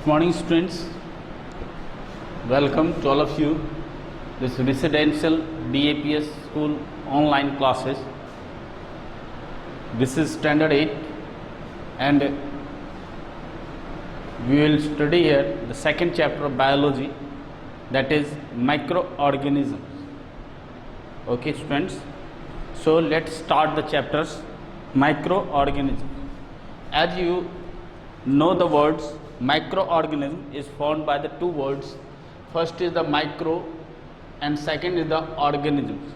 Morning students, welcome to all of you. This residential DAPS school online classes. This is standard 8 and we will study here the second chapter of biology, that is microorganisms. Okay students, so let's start the chapters. Microorganisms. As you know, the words microorganism is formed by the two words. First is the micro and second is the organisms.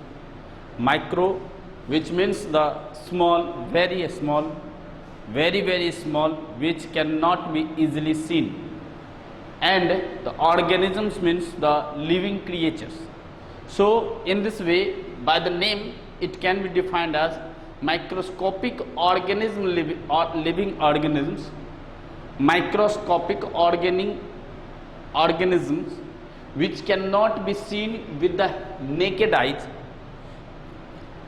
Micro, which means the small, very small, very small, which cannot be easily seen, and the organisms means the living creatures. So in this way, by the name, it can be defined as microscopic organism, living organisms, microscopic organisms which cannot be seen with the naked eyes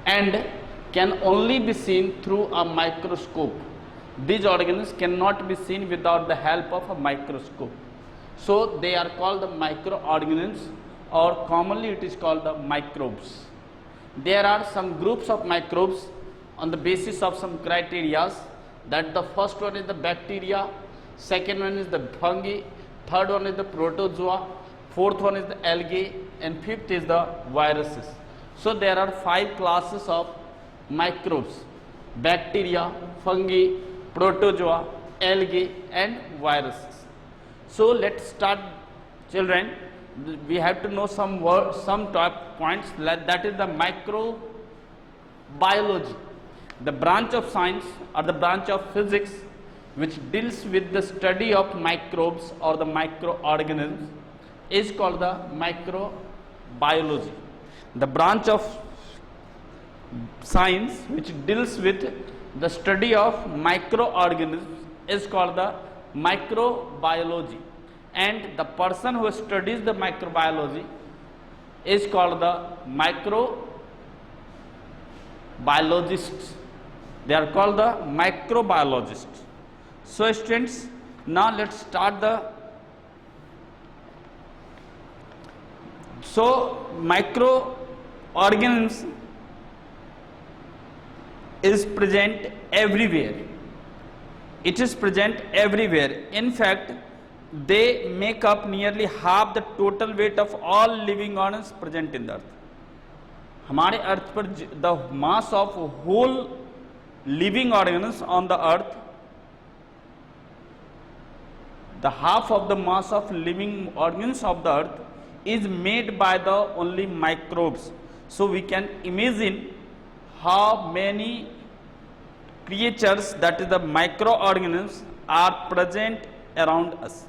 and can only be seen through a microscope. These organisms cannot be seen without the help of a microscope. So they are called the microorganisms, or commonly it is called the microbes. There are some groups of microbes on the basis of some criteria, that the first one is the bacteria, second one is the fungi, third one is the protozoa, fourth one is the algae, and fifth is the viruses. So there are 5 classes of microbes: bacteria, fungi, protozoa, algae, and viruses. So let's start, children. We have to know some top points, that is the microbiology, the branch of science or the branch of physics which deals with the study of microbes or the microorganisms is called the microbiology. The branch of science which deals with the study of microorganisms is called the microbiology, and the person who studies the microbiology is called the microbiologists. They are called the microbiologists. So students, now let's start microorganisms is present everywhere. It is present everywhere. In fact, they make up nearly half the total weight of all living organisms present in the earth. हमारे अर्थ पर the mass of whole living organisms on the earth, the half of the mass of living organisms of the earth is made by the only microbes. So we can imagine how many creatures, that is the microorganisms, are present around us.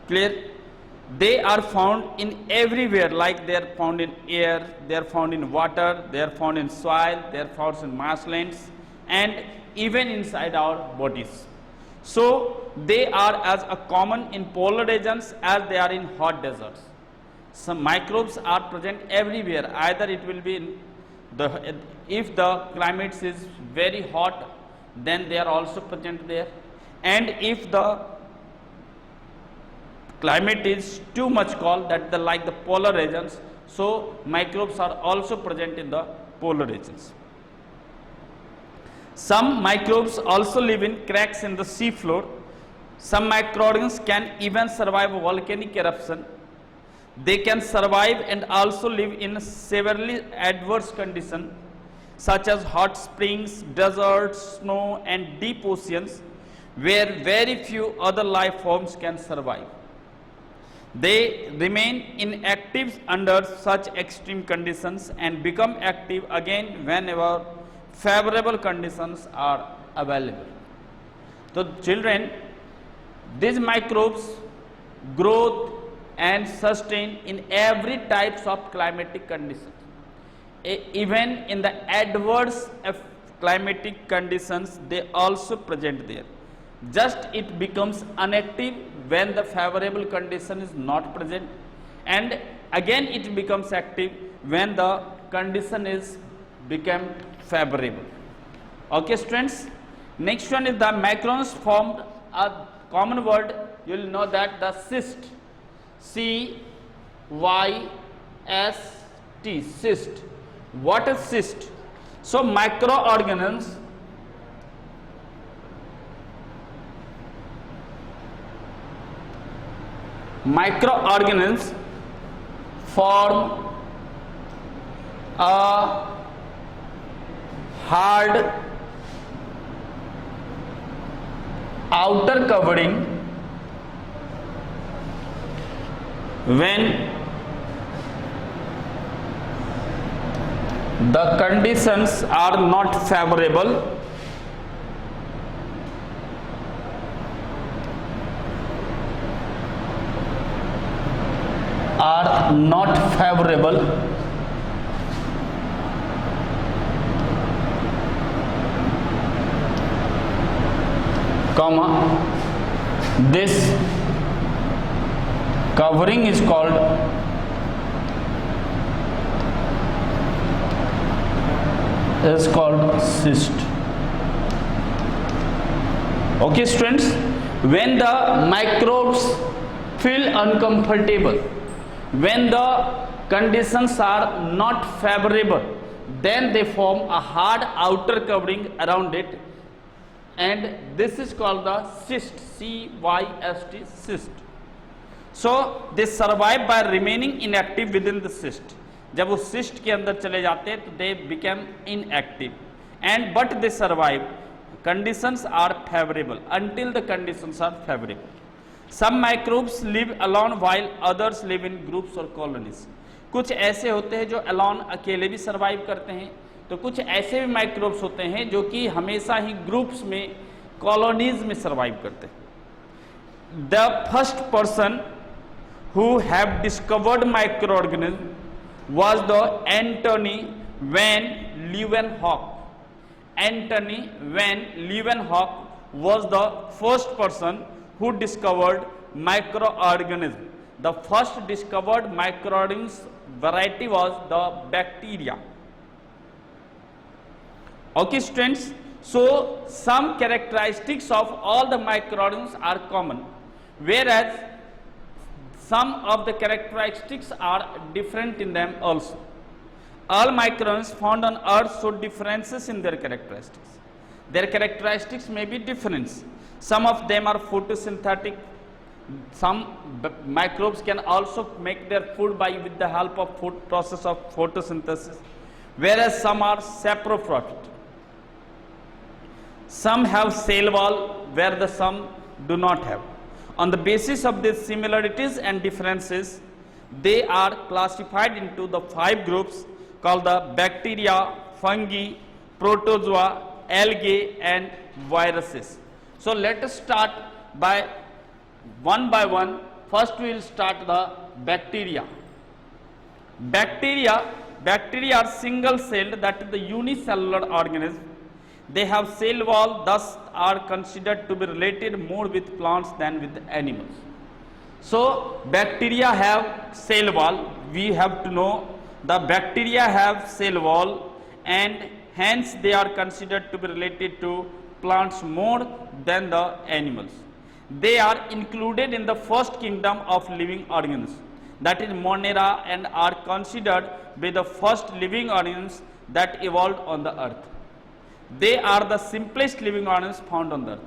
Clear? They are found in everywhere, like they are found in air, they are found in water, they are found in soil, they are found in marshlands, and even inside our bodies. So they are as a common in polar regions as they are in hot deserts. Some microbes are present everywhere. Either it will be in if the climate is very hot, then they are also present there, and if the climate is too much cold, that like the polar regions, so microbes are also present in the polar regions. Some microbes also live in cracks in the sea floor. Some microorganisms can even survive volcanic eruption. They can survive and also live in severely adverse conditions such as hot springs, deserts, snow, and deep oceans, where very few other life forms can survive. They remain inactive under such extreme conditions and become active again whenever favorable conditions are available. So children, these microbes grow and sustain in every types of climatic conditions. Even in the adverse climatic conditions, they also present there. Just it becomes inactive when the favorable condition is not present, and again it becomes active when the condition is become favorable. Okay students, next one is the microns formed common word, you will know that the cyst, cyst, cyst. What is cyst? So microorganisms form a hard outer covering when the conditions are not favorable comma, this covering is called cyst. Okay students, when the microbes feel uncomfortable, when the conditions are not favorable, then they form a hard outer covering around it, and this is called the cyst, cyst, cyst. So they survive by remaining inactive within the cyst. जब वो cyst के अंदर चले जाते हैं तो they become inactive, and but they survive. Conditions are favorable until the conditions are favorable. Some microbes live alone while others live in groups or colonies. कुछ ऐसे होते हैं जो alone अकेले भी survive करते हैं, तो कुछ ऐसे भी microbes होते हैं जो कि हमेशा ही groups में, colonies में survive करते हैं. The first person who have discovered microorganism was the Antony van Leeuwenhoek. Antony van Leeuwenhoek was the first person who discovered microorganism. The first discovered microorganism variety was the bacteria. Okay students, so some characteristics of all the microorganisms are common, whereas some of the characteristics are different in them also. All microorganisms found on earth show differences in their characteristics. Their characteristics may be different. Some of them are photosynthetic. Some microbes can also make their food with the help of process of photosynthesis, whereas some are saprophytic. Some have cell wall where some do not have. On the basis of these similarities and differences, they are classified into the 5 groups called the bacteria, fungi, protozoa, algae and viruses. So let us start by one. First we will start the bacteria. Bacteria are single celled, that is the unicellular organism. They have cell wall, thus are considered to be related more with plants than with animals. So bacteria have cell wall. We have to know the bacteria have cell wall, and hence they are considered to be related to plants more than the animals. They are included in the first kingdom of living organisms, that is Monera, and are considered by the first living organisms that evolved on the earth. They are the simplest living organisms found on the earth.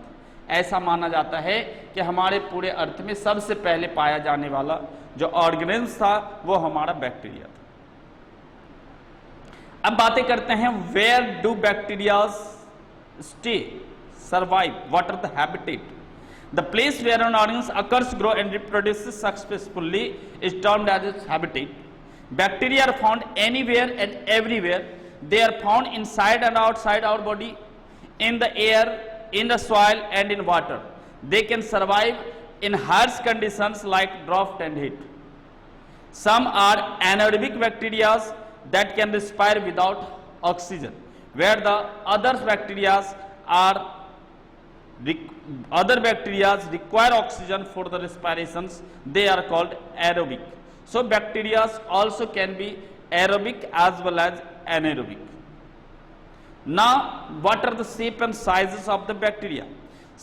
ऐसा माना जाता है कि हमारे पूरे अर्थ में सबसे पहले पाया जाने वाला जो ऑर्गेनिज्म था वो हमारा बैक्टीरिया था. अब बातें करते हैं where do bacteria stay, survive, what are the habitat. The place where an organism occurs, grow and reproduces successfully is termed as its habitat. Bacteria are found anywhere and everywhere. They are found inside and outside our body, in the air, in the soil and in water. They can survive in harsh conditions like drought and heat. Some are anaerobic bacteria that can respire without oxygen, where the other bacteria require oxygen for the respirations. They are called aerobic. So bacteria also can be aerobic as well as anaerobic. Now what are the shape and sizes of the bacteria?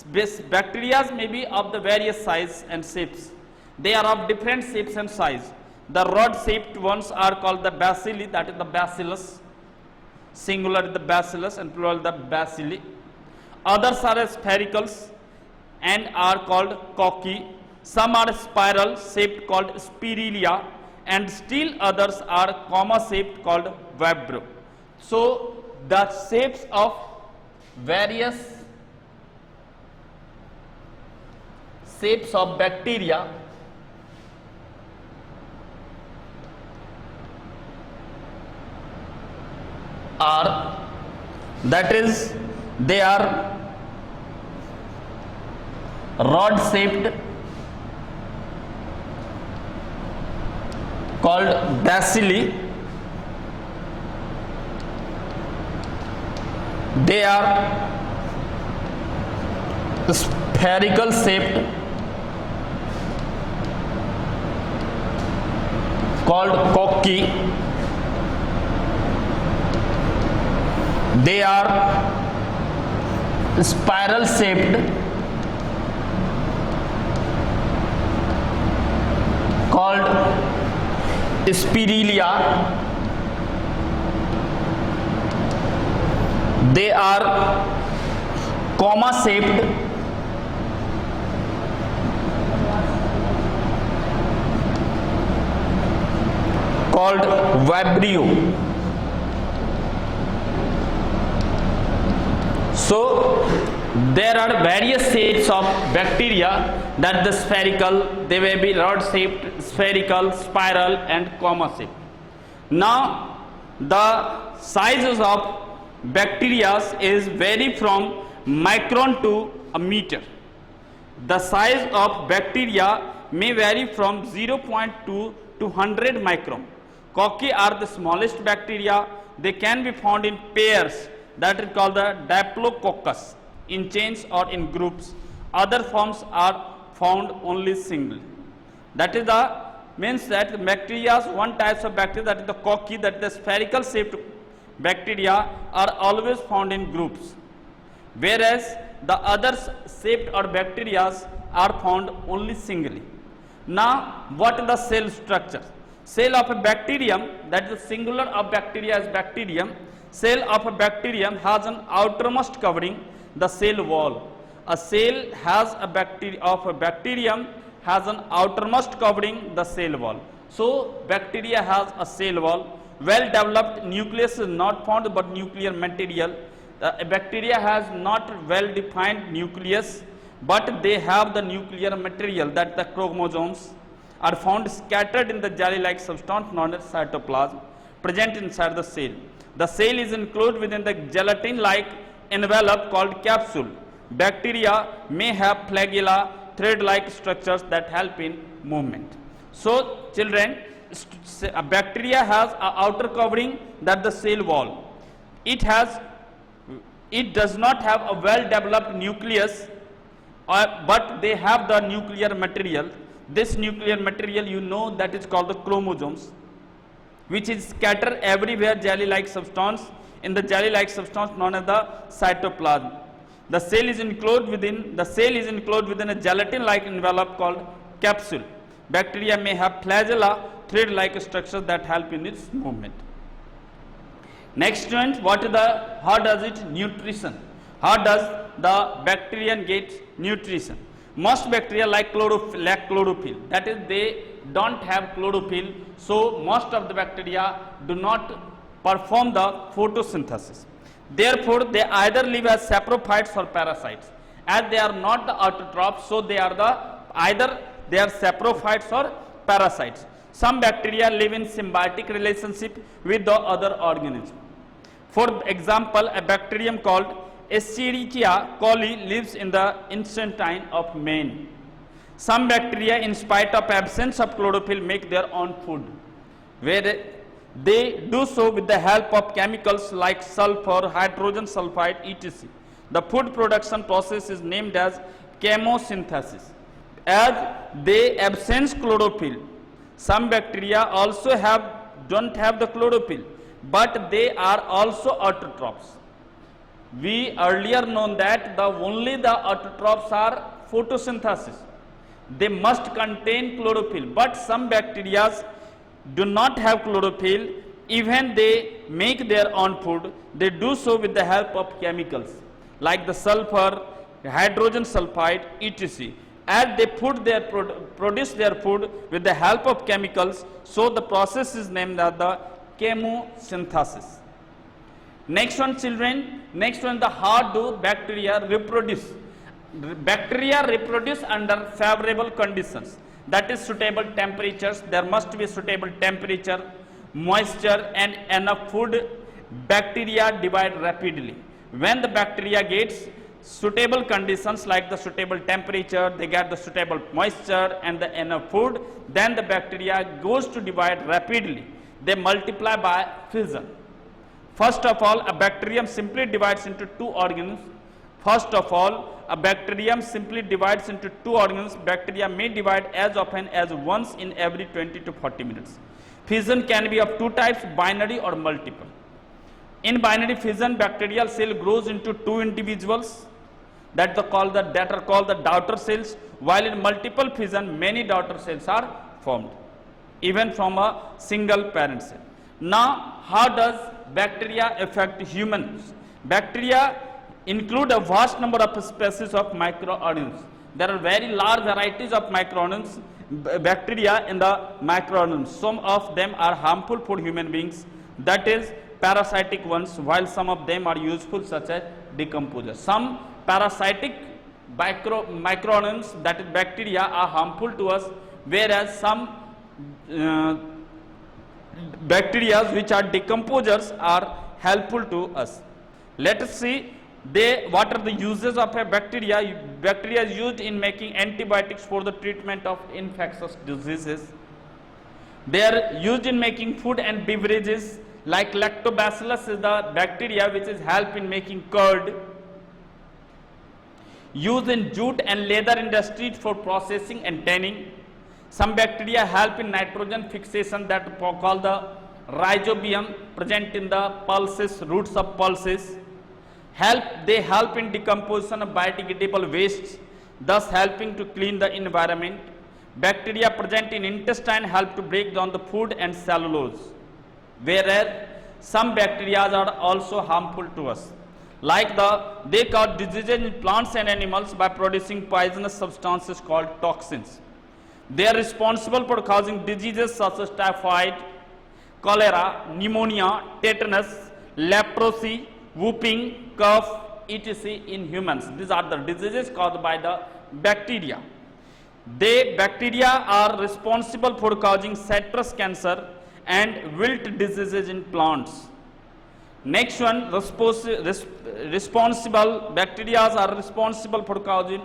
Bacteria may be of the various size and shapes. They are of different shapes and size. The rod-shaped ones are called the bacilli, that is the bacillus. Singular the bacillus and plural the bacilli. Others are spherical and are called cocci. Some are spiral shaped called spiralia, and still others are comma shaped called vibrio. So the shapes of various shapes of bacteria are, that is, they are rod shaped called bacilli. They are spherical shaped called cocci. They are spiral shaped called spiralia. They are comma shaped called vibrio. So there are various shapes of bacteria, that the spherical, they may be rod shaped, spherical, spiral and comma shaped. Now the sizes of bacteria is vary from micron to a meter. The size of bacteria may vary from 0.2 to 100 micron. Cocci are the smallest bacteria. They can be found in pairs, that is called the Diplococcus, in chains or in groups. Other forms are found only singly. That is the means that bacteria, one types of bacteria, that is the cocci, that is the spherical shaped bacteria, are always found in groups, whereas the other shaped or bacteria are found only singly. Now what is the cell structure? Cell of a bacterium, that is the singular of bacteria is bacterium. Cell of a bacterium has an outermost covering, the cell wall. A cell has a bacterium has an outermost covering, the cell wall. So bacteria has a cell wall. Well developed nucleus is not found, but nuclear material. A bacteria has not well defined nucleus, but they have the nuclear material, that the chromosomes are found scattered in the jelly-like substance known as cytoplasm, present inside the cell. The cell is included within the gelatin-like envelope called capsule. Bacteria may have flagella, thread-like structures that help in movement. So children, a bacteria has an outer covering, that the cell wall. It does not have a well-developed nucleus, but they have the nuclear material. This nuclear material, you know, that is called the chromosomes, which is scattered everywhere, jelly-like substance, in the jelly-like substance known as the cytoplasm. The cell is included within a gelatin-like envelope called capsule. Bacteria may have flagella, thread-like structures that help in its movement. Next point, how does it nutrition? How does the bacterium get nutrition? Most bacteria lack chlorophyll, that is, they don't have chlorophyll, so most of the bacteria do not perform the photosynthesis. Therefore, they either live as saprophytes or parasites. As they are not the autotrophs, so they are either saprophytes or parasites. Some bacteria live in symbiotic relationship with the other organism. For example, a bacterium called Escherichia coli lives in the intestine of man. Some bacteria, in spite of absence of chlorophyll, make their own food, where they do so with the help of chemicals like sulfur, hydrogen sulfide, etc. The food production process is named as chemosynthesis. As they absence chlorophyll, some bacteria also don't have the chlorophyll, but they are also autotrophs. We earlier known that the only the autotrophs are photosynthesis. They must contain chlorophyll, but some bacteria do not have chlorophyll. Even they make their own food, they do so with the help of chemicals like the sulfur, hydrogen sulfide, etc. As they produce their food with the help of chemicals, so the process is named as the chemosynthesis. Next one, children, next one, the how do bacteria reproduce? Bacteria reproduce under favorable conditions, that is suitable temperatures. There must be suitable temperature, moisture and enough food. Bacteria divide rapidly. When the bacteria gets suitable conditions like the suitable temperature, they get the suitable moisture and the enough food, then the bacteria goes to divide rapidly. They multiply by fission. First of all, a bacterium simply divides into two organs. Bacteria may divide as often as once in every 20 to 40 minutes. Fission can be of two types, binary or multiple. In binary fission, bacterial cell grows into two individuals that are called the daughter cells, while in multiple fission, many daughter cells are formed, even from a single parent cell. Now, how does bacteria affect humans? Bacteria include a vast number of species of microorganisms. There are very large varieties of microorganisms, bacteria in the microorganisms. Some of them are harmful for human beings, that is parasitic ones, while some of them are useful, such as decomposers. Some parasitic microorganisms, that is bacteria, are harmful to us, whereas some bacteria which are decomposers are helpful to us. Let us see what are the uses of a bacteria. Bacteria is used in making antibiotics for the treatment of infectious diseases. They are used in making food and beverages, like lactobacillus is the bacteria which is help in making curd. Used in jute and leather industries for processing and tanning. Some bacteria help in nitrogen fixation, that called the rhizobium, present in the pulses, roots of pulses. They help in decomposition of biodegradable wastes, thus helping to clean the environment. Bacteria present in intestine help to break down the food and cellulose, whereas some bacteria are also harmful to us. Like they cause diseases in plants and animals by producing poisonous substances called toxins. They are responsible for causing diseases such as typhoid, cholera, pneumonia, tetanus, leprosy, whooping cough, etc. in humans. These are the diseases caused by the bacteria. Bacteria are responsible for causing citrus cancer and wilt diseases in plants. Next one, responsible bacteria are responsible for causing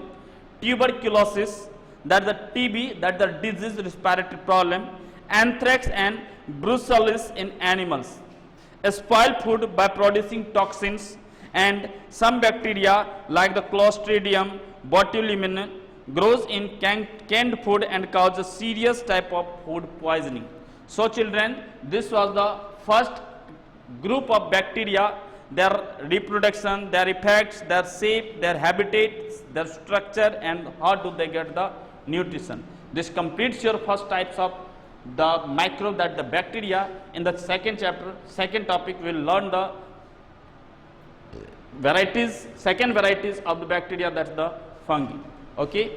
tuberculosis, that the TB, that the disease respiratory problem, anthrax and brucellosis in animals. Spoil food by producing toxins, and some bacteria like the Clostridium botulinum grows in canned food and causes serious type of food poisoning. So children, this was the first group of bacteria, their reproduction, their effects, their shape, their habitats, their structure, and how do they get the nutrition. This completes your first types of the microbe, that the bacteria. In the second chapter, second topic, we will learn the second varieties of the bacteria, that's the fungi. Okay.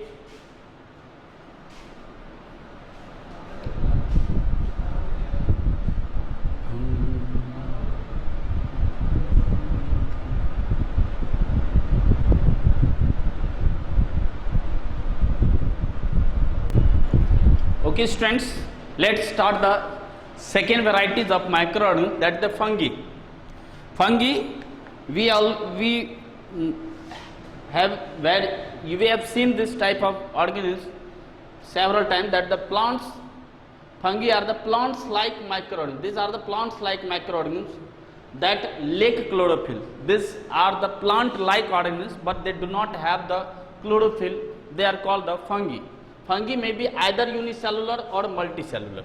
Okay students, let's start the second varieties of microorganisms, that the fungi. Fungi, we have seen this type of organisms several times, that the plants, fungi are the plants like microorganisms. These are the plants like microorganisms that lack chlorophyll. These are the plant like organisms, but they do not have the chlorophyll. They are called the fungi. Fungi may be either unicellular or multicellular.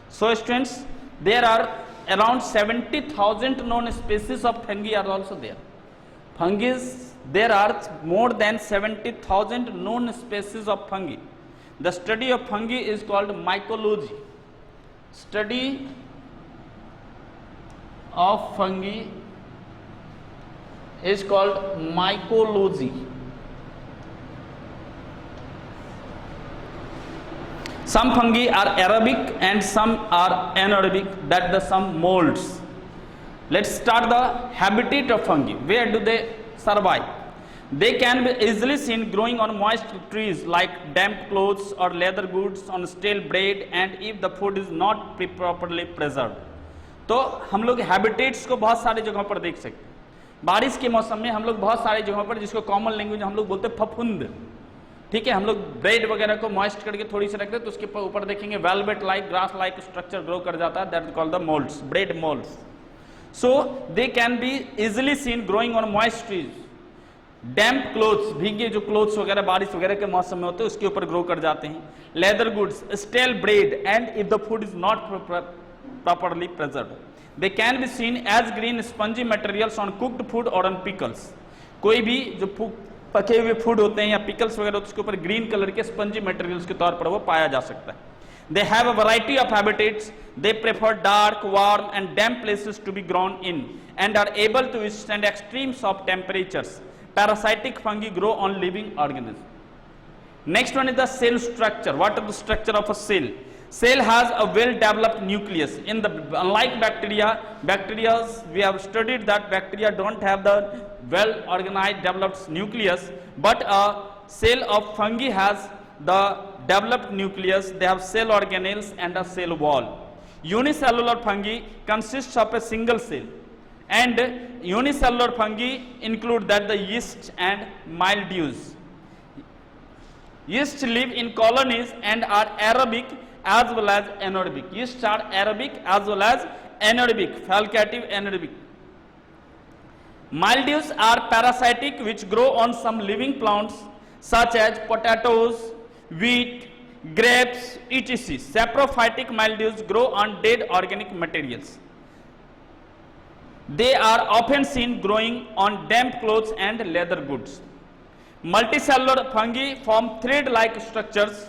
So students, there are around 70,000 known species of fungi are also there. Fungus, there are more than 70,000 known species of fungi. The study of fungi is called mycology. Study of fungi is called mycology. Some fungi are aerobic and some are anaerobic, that the some molds. Let's start the habitat of fungi. Where do they survive? They can be easily seen growing on moist trees like damp clothes or leather goods, on stale bread, and if the food is not properly preserved. तो हम लोग habitats को बहुत सारी जगहों पर देख सकते हैं। बारिश के मौसम में हम लोग बहुत सारी जगहों पर, जिसको कॉमन लैंग्वेज हम लोग बोलते हैं फफूंद, ठीक है, हम लोग ब्रेड वगैरह को मॉइस्ट करके थोड़ी सी रखते हैं तो उसके ऊपर देखेंगे velvet like grass like structure grow कर जाता है, that is called the moulds, bread moulds. So they can be easily seen growing on moist trees. Damp clothes, भीगे जो क्लोथ्स वगैरह बारिश वगैरह के मौसम में होते हैं उसके ऊपर ग्रो कर जाते हैं. Leather goods, stale bread, and if the food is not properly preserved they can be seen as green spongy materials on cooked food और ऑन पिकल्स. कोई भी जो पके हुए फूड होते हैं या पिकल्स वगैरह उसके ऊपर ग्रीन कलर के स्पंजी मटेरियल्स के तौर पर वो पाया जा सकता है. They have a variety of habitats. They prefer dark, warm and damp places to be grown in and are able to withstand extremes of temperatures. Parasitic fungi grow on living organisms. Next one is the cell structure. What is the structure of a cell? Cell has a well-developed nucleus. Unlike bacteria, we have studied that bacteria don't have the well-organized developed nucleus, but a cell of fungi has the developed nucleus. They have cell organelles and a cell wall. Unicellular fungi consists of a single cell, and unicellular fungi include that the yeast and mildews. Yeasts live in colonies and are aerobic as well as anaerobic. Yeasts are aerobic as well as anaerobic, facultative anaerobic. Mildews are parasitic which grow on some living plants such as potatoes, wheat, grapes, etc. Saprophytic mildews grow on dead organic materials. They are often seen growing on damp clothes and leather goods. Multicellular fungi form thread-like structures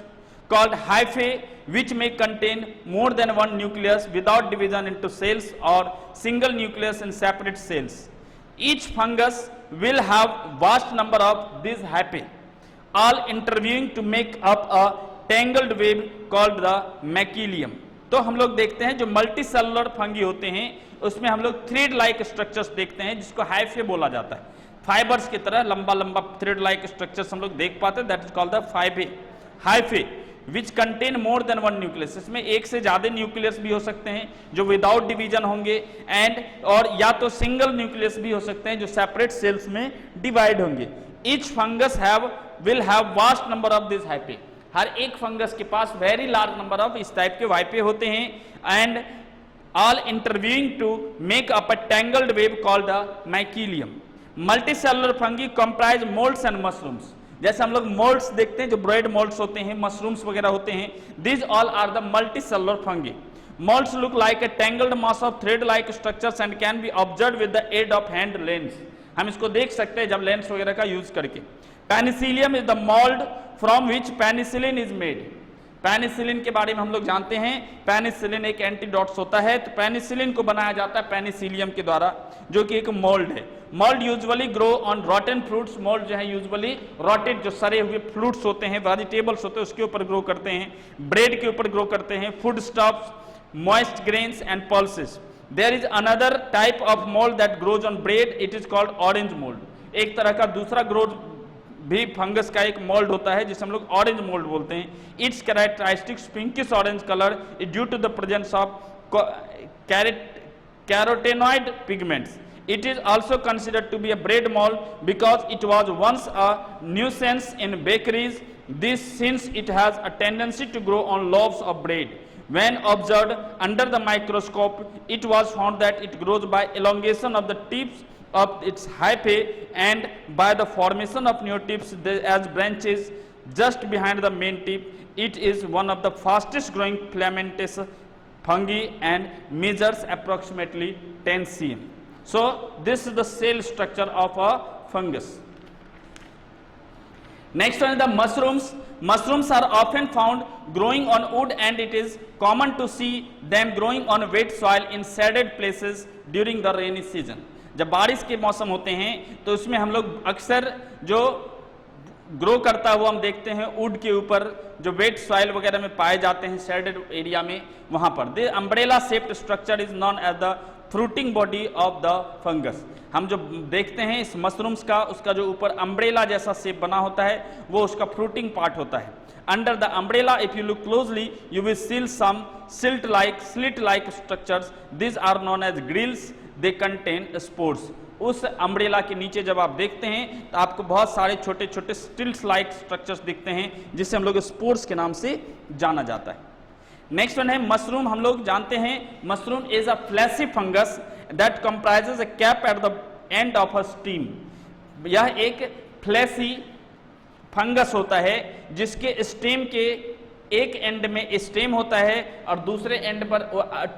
called hyphae, which may contain more than one nucleus without division into cells or single nucleus in separate cells. Each fungus will have vast number of these hyphae, all interviewing to make up a tangled web called the mycelium. तो हम लोग देखते हैं जो multi cellular fungi होते हैं उसमें हम लोग थ्रेड लाइक स्ट्रक्चर्स देखते हैं जिसको हाइफे बोला जाता है. फाइबर्स की तरह लंबा लंबा थ्रेड लाइक स्ट्रक्चर्स हम लोग देख पाते हैं, that is called the hyphae which contain more than one nucleus. इसमें एक से ज्यादा न्यूक्लियस भी हो सकते हैं जो विदाउट डिवीजन होंगे, एंड और या तो सिंगल न्यूक्लियस भी हो सकते हैं जो सेपरेट सेल्स में डिवाइड होंगे. Each fungus will have vast number of this hyphae. हर एक फंगस के पास वेरी लार्ज नंबर ऑफ इस टाइप के वाइपे होते हैं, and all interviewing to make up a tangled web called the mycelium. Multicellular fungi comprise molds and mushrooms. जैसे हम लोग molds देखते हैं जो ब्रेड molds होते हैं, mushrooms वगैरह होते हैं, these all are the multicellular fungi. Molds look like a tangled mass of thread-like structures and can be observed with the aid of hand lens. हम इसको देख सकते हैं जब लेंस वगैरह का यूज करके. Penicillium is the mold from which penicillin is made. Penicillin के बारे में हम लोग जानते हैं, पेनिसिलिन एक एंटीडोट्स होता है, तो पेनिसिलिन को बनाया जाता है पेनिसिलियम के द्वारा जो कि एक मोल्ड है. Mould usually grow on रॉटन fruits. Mould जो है यूजुअली रॉटेड जो सड़े हुए फ्रूट्स होते हैं, वेजिटेबल्स होते हैं उसके ऊपर ग्रो करते हैं, ब्रेड के ऊपर ग्रो करते हैं, food stuffs, moist grains and pulses. There is another type of mould that grows on bread, it is called orange mould. एक तरह का दूसरा ग्रोथ भी फंगस का एक मोल्ड होता है जिसे हम लोग ऑरेंज मोल्ड बोलते हैं. Its characteristics pinkish orange colour is due to the presence of carotenoid pigments. It is also considered to be a bread mold because it was once a nuisance in bakeries. This since it has a tendency to grow on loaves of bread. When observed under the microscope, it was found that it grows by elongation of the tips of its hyphae and by the formation of new tips as branches just behind the main tip. It is one of the fastest growing filamentous fungi and measures approximately 10 cm. So this is the cell structure of a fungus. Next one is the mushrooms. Mushrooms are often found growing on wood, and it is common to see them growing on wet soil in shaded places during the rainy season. जब बारिश के मौसम होते हैं तो उसमें हम लोग अक्सर जो ग्रो करता हुआ हम देखते हैं वुड के ऊपर, जो वेट सॉइल वगैरह में पाए जाते हैं शेडेड एरिया में, वहां पर the umbrella shaped structure is known as the fruiting body of the fungus. हम जो देखते हैं इस मशरूम्स का, उसका जो ऊपर अम्ब्रेला जैसा शेप बना होता है वो उसका फ्रूटिंग पार्ट होता है. Under the umbrella if you look closely you will see some slit like structures. These are known as grills. They contain spores. उस अम्ब्रेला के नीचे जब आप देखते हैं तो आपको बहुत सारे छोटे छोटे स्टिल्स लाइक स्ट्रक्चर्स दिखते हैं जिसे हम लोग स्पोर्स के नाम से जाना जाता है. नेक्स्ट वन है मशरूम. हम लोग जानते हैं mushroom is a fleshy fungus that comprises a cap at the end of a stem. यह एक फ्लैशी फंगस होता है जिसके स्टेम के एक एंड में स्टेम होता है और दूसरे एंड पर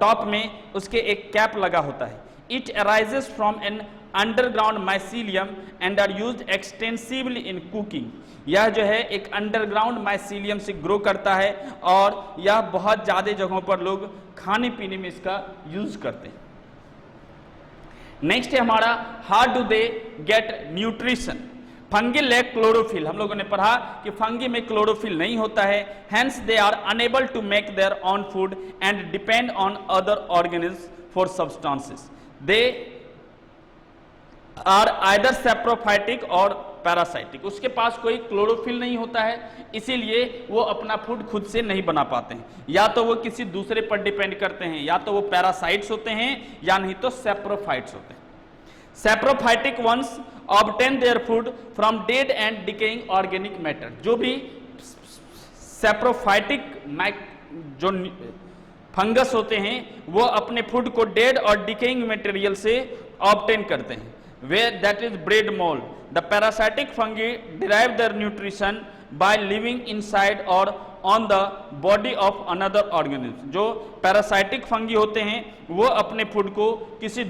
टॉप में उसके एक कैप लगा होता है. It arises from an underground mycelium and are used extensively in cooking. यह जो है एक अंडरग्राउंड माइसीलियम से ग्रो करता है और यह बहुत ज़्यादा जगहों पर लोग खाने पीने में इसका यूज करते हैं. नेक्स्ट है हमारा how do they get nutrition. Fungi lack chlorophyll. हम लोगों ने पढ़ा कि फंगी में क्लोरोफिल नहीं होता है, hence they are unable to make their own food and depend on other organism for substances. They are either saprophytic or parasitic. उसके पास कोई क्लोरोफिल नहीं होता है, इसीलिए वो अपना फूड खुद से नहीं बना पाते हैं. या तो वो किसी दूसरे पर डिपेंड करते हैं, या तो वो पैरासाइट्स होते हैं या नहीं तो सेप्रोफाइट्स होते हैं. Saprophytic ones obtain their food from dead and decaying organic matter. जो भी saprophytic जो फंगस होते हैं वो अपने फूड को डेड और डिकेइंग मटेरियल से ऑब्टेन करते हैं. Where that is bread mold. The parasitic fungi derive their nutrition by living inside or on the body of another organism. जो पैरासाइटिक फंगी होते हैं वो अपने फूड को किसी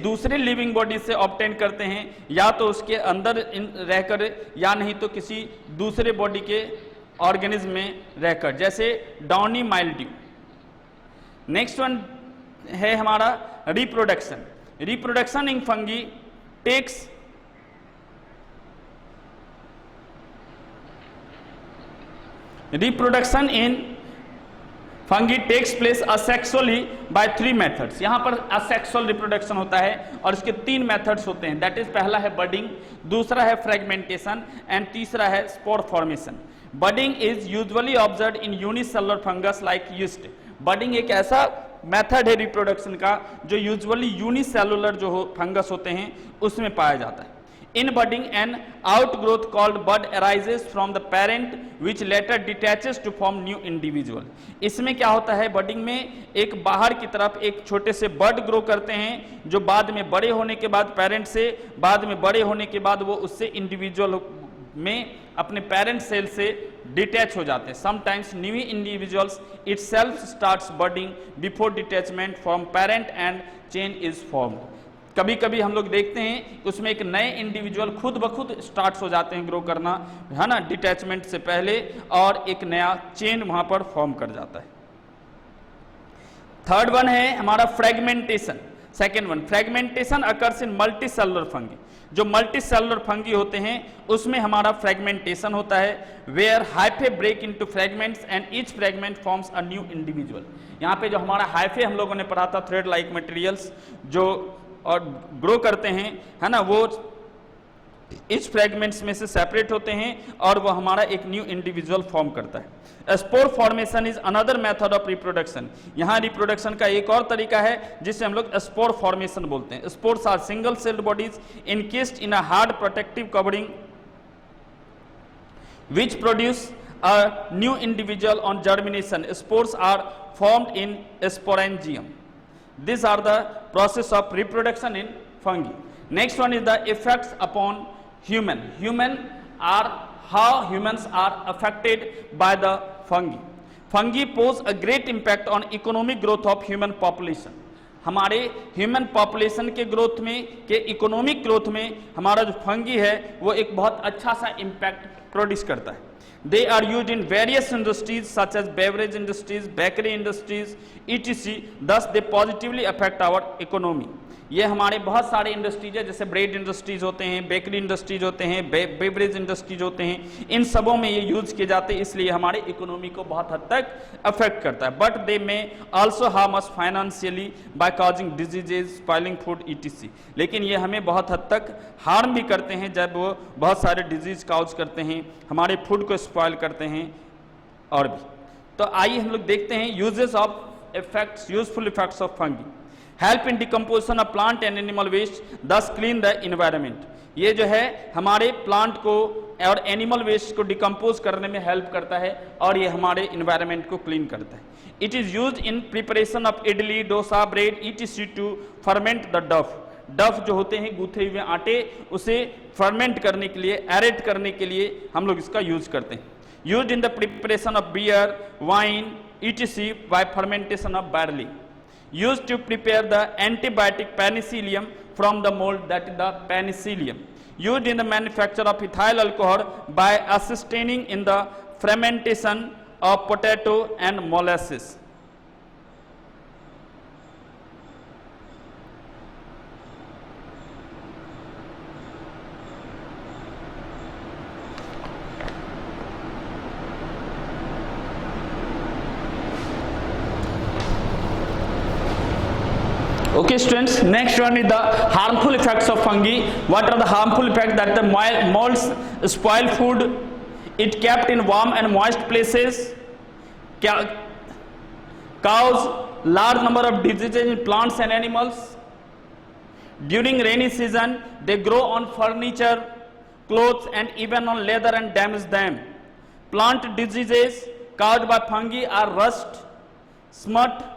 दूसरे लिविंग बॉडी से ऑब्टेन करते हैं, या तो उसके अंदर रहकर या नहीं तो किसी दूसरे बॉडी के ऑर्गेनिज्म में रहकर, जैसे डाउनी माइल्ड्यू. नेक्स्ट वन है हमारा reproduction. Reproduction in fungi takes reproduction in fungi takes place asexually by 3 methods. यहाँ पर असेक्सुअल रिप्रोडक्शन होता है और इसके 3 मेथड्स होते हैं. दैट इज पहला है बडिंग, दूसरा है फ्रेगमेंटेशन एंड तीसरा है spore formation. Budding is usually observed in unicellular fungus like yeast. Budding एक ऐसा मेथड है रिप्रोडक्शन का जो यूजुअली यूनिसेलुलर जो फंगस होते हैं उसमें पाया जाता है. In budding, an outgrowth called bud arises from the parent, which later detaches to form new individual. इसमें क्या होता है, बडिंग में एक बाहर की तरफ एक छोटे से बड ग्रो करते हैं जो बाद में बड़े होने के बाद पेरेंट से, बाद में बड़े होने के बाद वो उससे इंडिविजुअल में अपने पेरेंट सेल से डिटैच हो जाते हैं. Sometimes new individuals itself starts budding before detachment from parent and chain is formed. कभी कभी हम लोग देखते हैं उसमें एक नए इंडिविजुअल खुद ब खुद स्टार्ट हो जाते हैं ग्रो करना, है ना, डिटैचमेंट से पहले, और एक नया चेन वहां पर फॉर्म कर जाता है. थर्ड वन है हमारा fragmentation. Second one, fragmentation occurs in multi cellular fungi. जो मल्टी सेलुलर फंगी होते हैं उसमें हमारा फ्रेगमेंटेशन होता है, where hyphae break into fragments and each fragment forms a new individual. यहाँ पे जो हमारा हाइफे हम लोगों ने पढ़ा था, थ्रेड लाइक मटेरियल्स जो और ग्रो करते हैं, है ना, वो इस फ्रेगमेंट्स में से सेपरेट होते हैं और वो हमारा एक न्यू इंडिविजुअल फॉर्म करता है. Spore formation is another method of reproduction. यहाँ रिप्रोडक्शन का एक और तरीका है जिसे हम लोग स्पोर फॉर्मेशन बोलते हैं. Spores are single celled bodies encased in a hard protective covering which produce a new individual on germination. Spores are formed in sporangium. These are the process of reproduction in fungi. Next one is the effects upon human. Human are how humans are affected by the fungi. Fungi pose a great impact on economic growth of human population. हमारे human population के growth में, के economic growth में हमारा जो fungi है वो एक बहुत अच्छा सा इम्पैक्ट प्रोड्यूस करता है। They are used in various industries such as beverage industries, bakery industries, etc. Thus, they positively affect our economy. ये हमारे बहुत सारे इंडस्ट्रीज है, जैसे ब्रेड इंडस्ट्रीज होते हैं, बेकरी इंडस्ट्रीज होते हैं, बेवरेज इंडस्ट्रीज होते हैं, इन सबों में ये यूज किए जाते हैं, इसलिए हमारे इकोनॉमी को बहुत हद तक अफेक्ट करता है। But they may also harm us financially by causing diseases, spoiling food etc. लेकिन ये हमें बहुत हद तक हार्म भी करते हैं जब वो बहुत सारे डिजीज काउज करते हैं, हमारे फूड को स्पॉइल करते हैं और भी। तो आइए हम लोग देखते हैं uses of effects, useful effects of fungi. Help in decomposition of plant and animal waste, thus clean the environment. ये जो है हमारे प्लांट को और एनिमल वेस्ट को डिकम्पोज करने में हेल्प करता है और ये हमारे इन्वायरमेंट को क्लीन करता है। It is use in preparation of idli, dosa, bread etc. To ferment the dough. Dough जो होते हैं गूथे हुए आटे, उसे फर्मेंट करने के लिए, एरेट करने के लिए हम लोग इसका यूज करते हैं। Use in the preparation of beer, wine etc. By fermentation of barley. Used to prepare the antibiotic penicillium from the mold, that is the penicillium. Used in the manufacture of ethyl alcohol by assisting in the fermentation of potato and molasses. Okay students, next one is the harmful effects of fungi. What are the harmful effects? That the molds spoil food, it kept in warm and moist places, cause large number of diseases in plants and animals. During rainy season, they grow on furniture, clothes and even on leather and damage them. Plant diseases caused by fungi are rust, smut,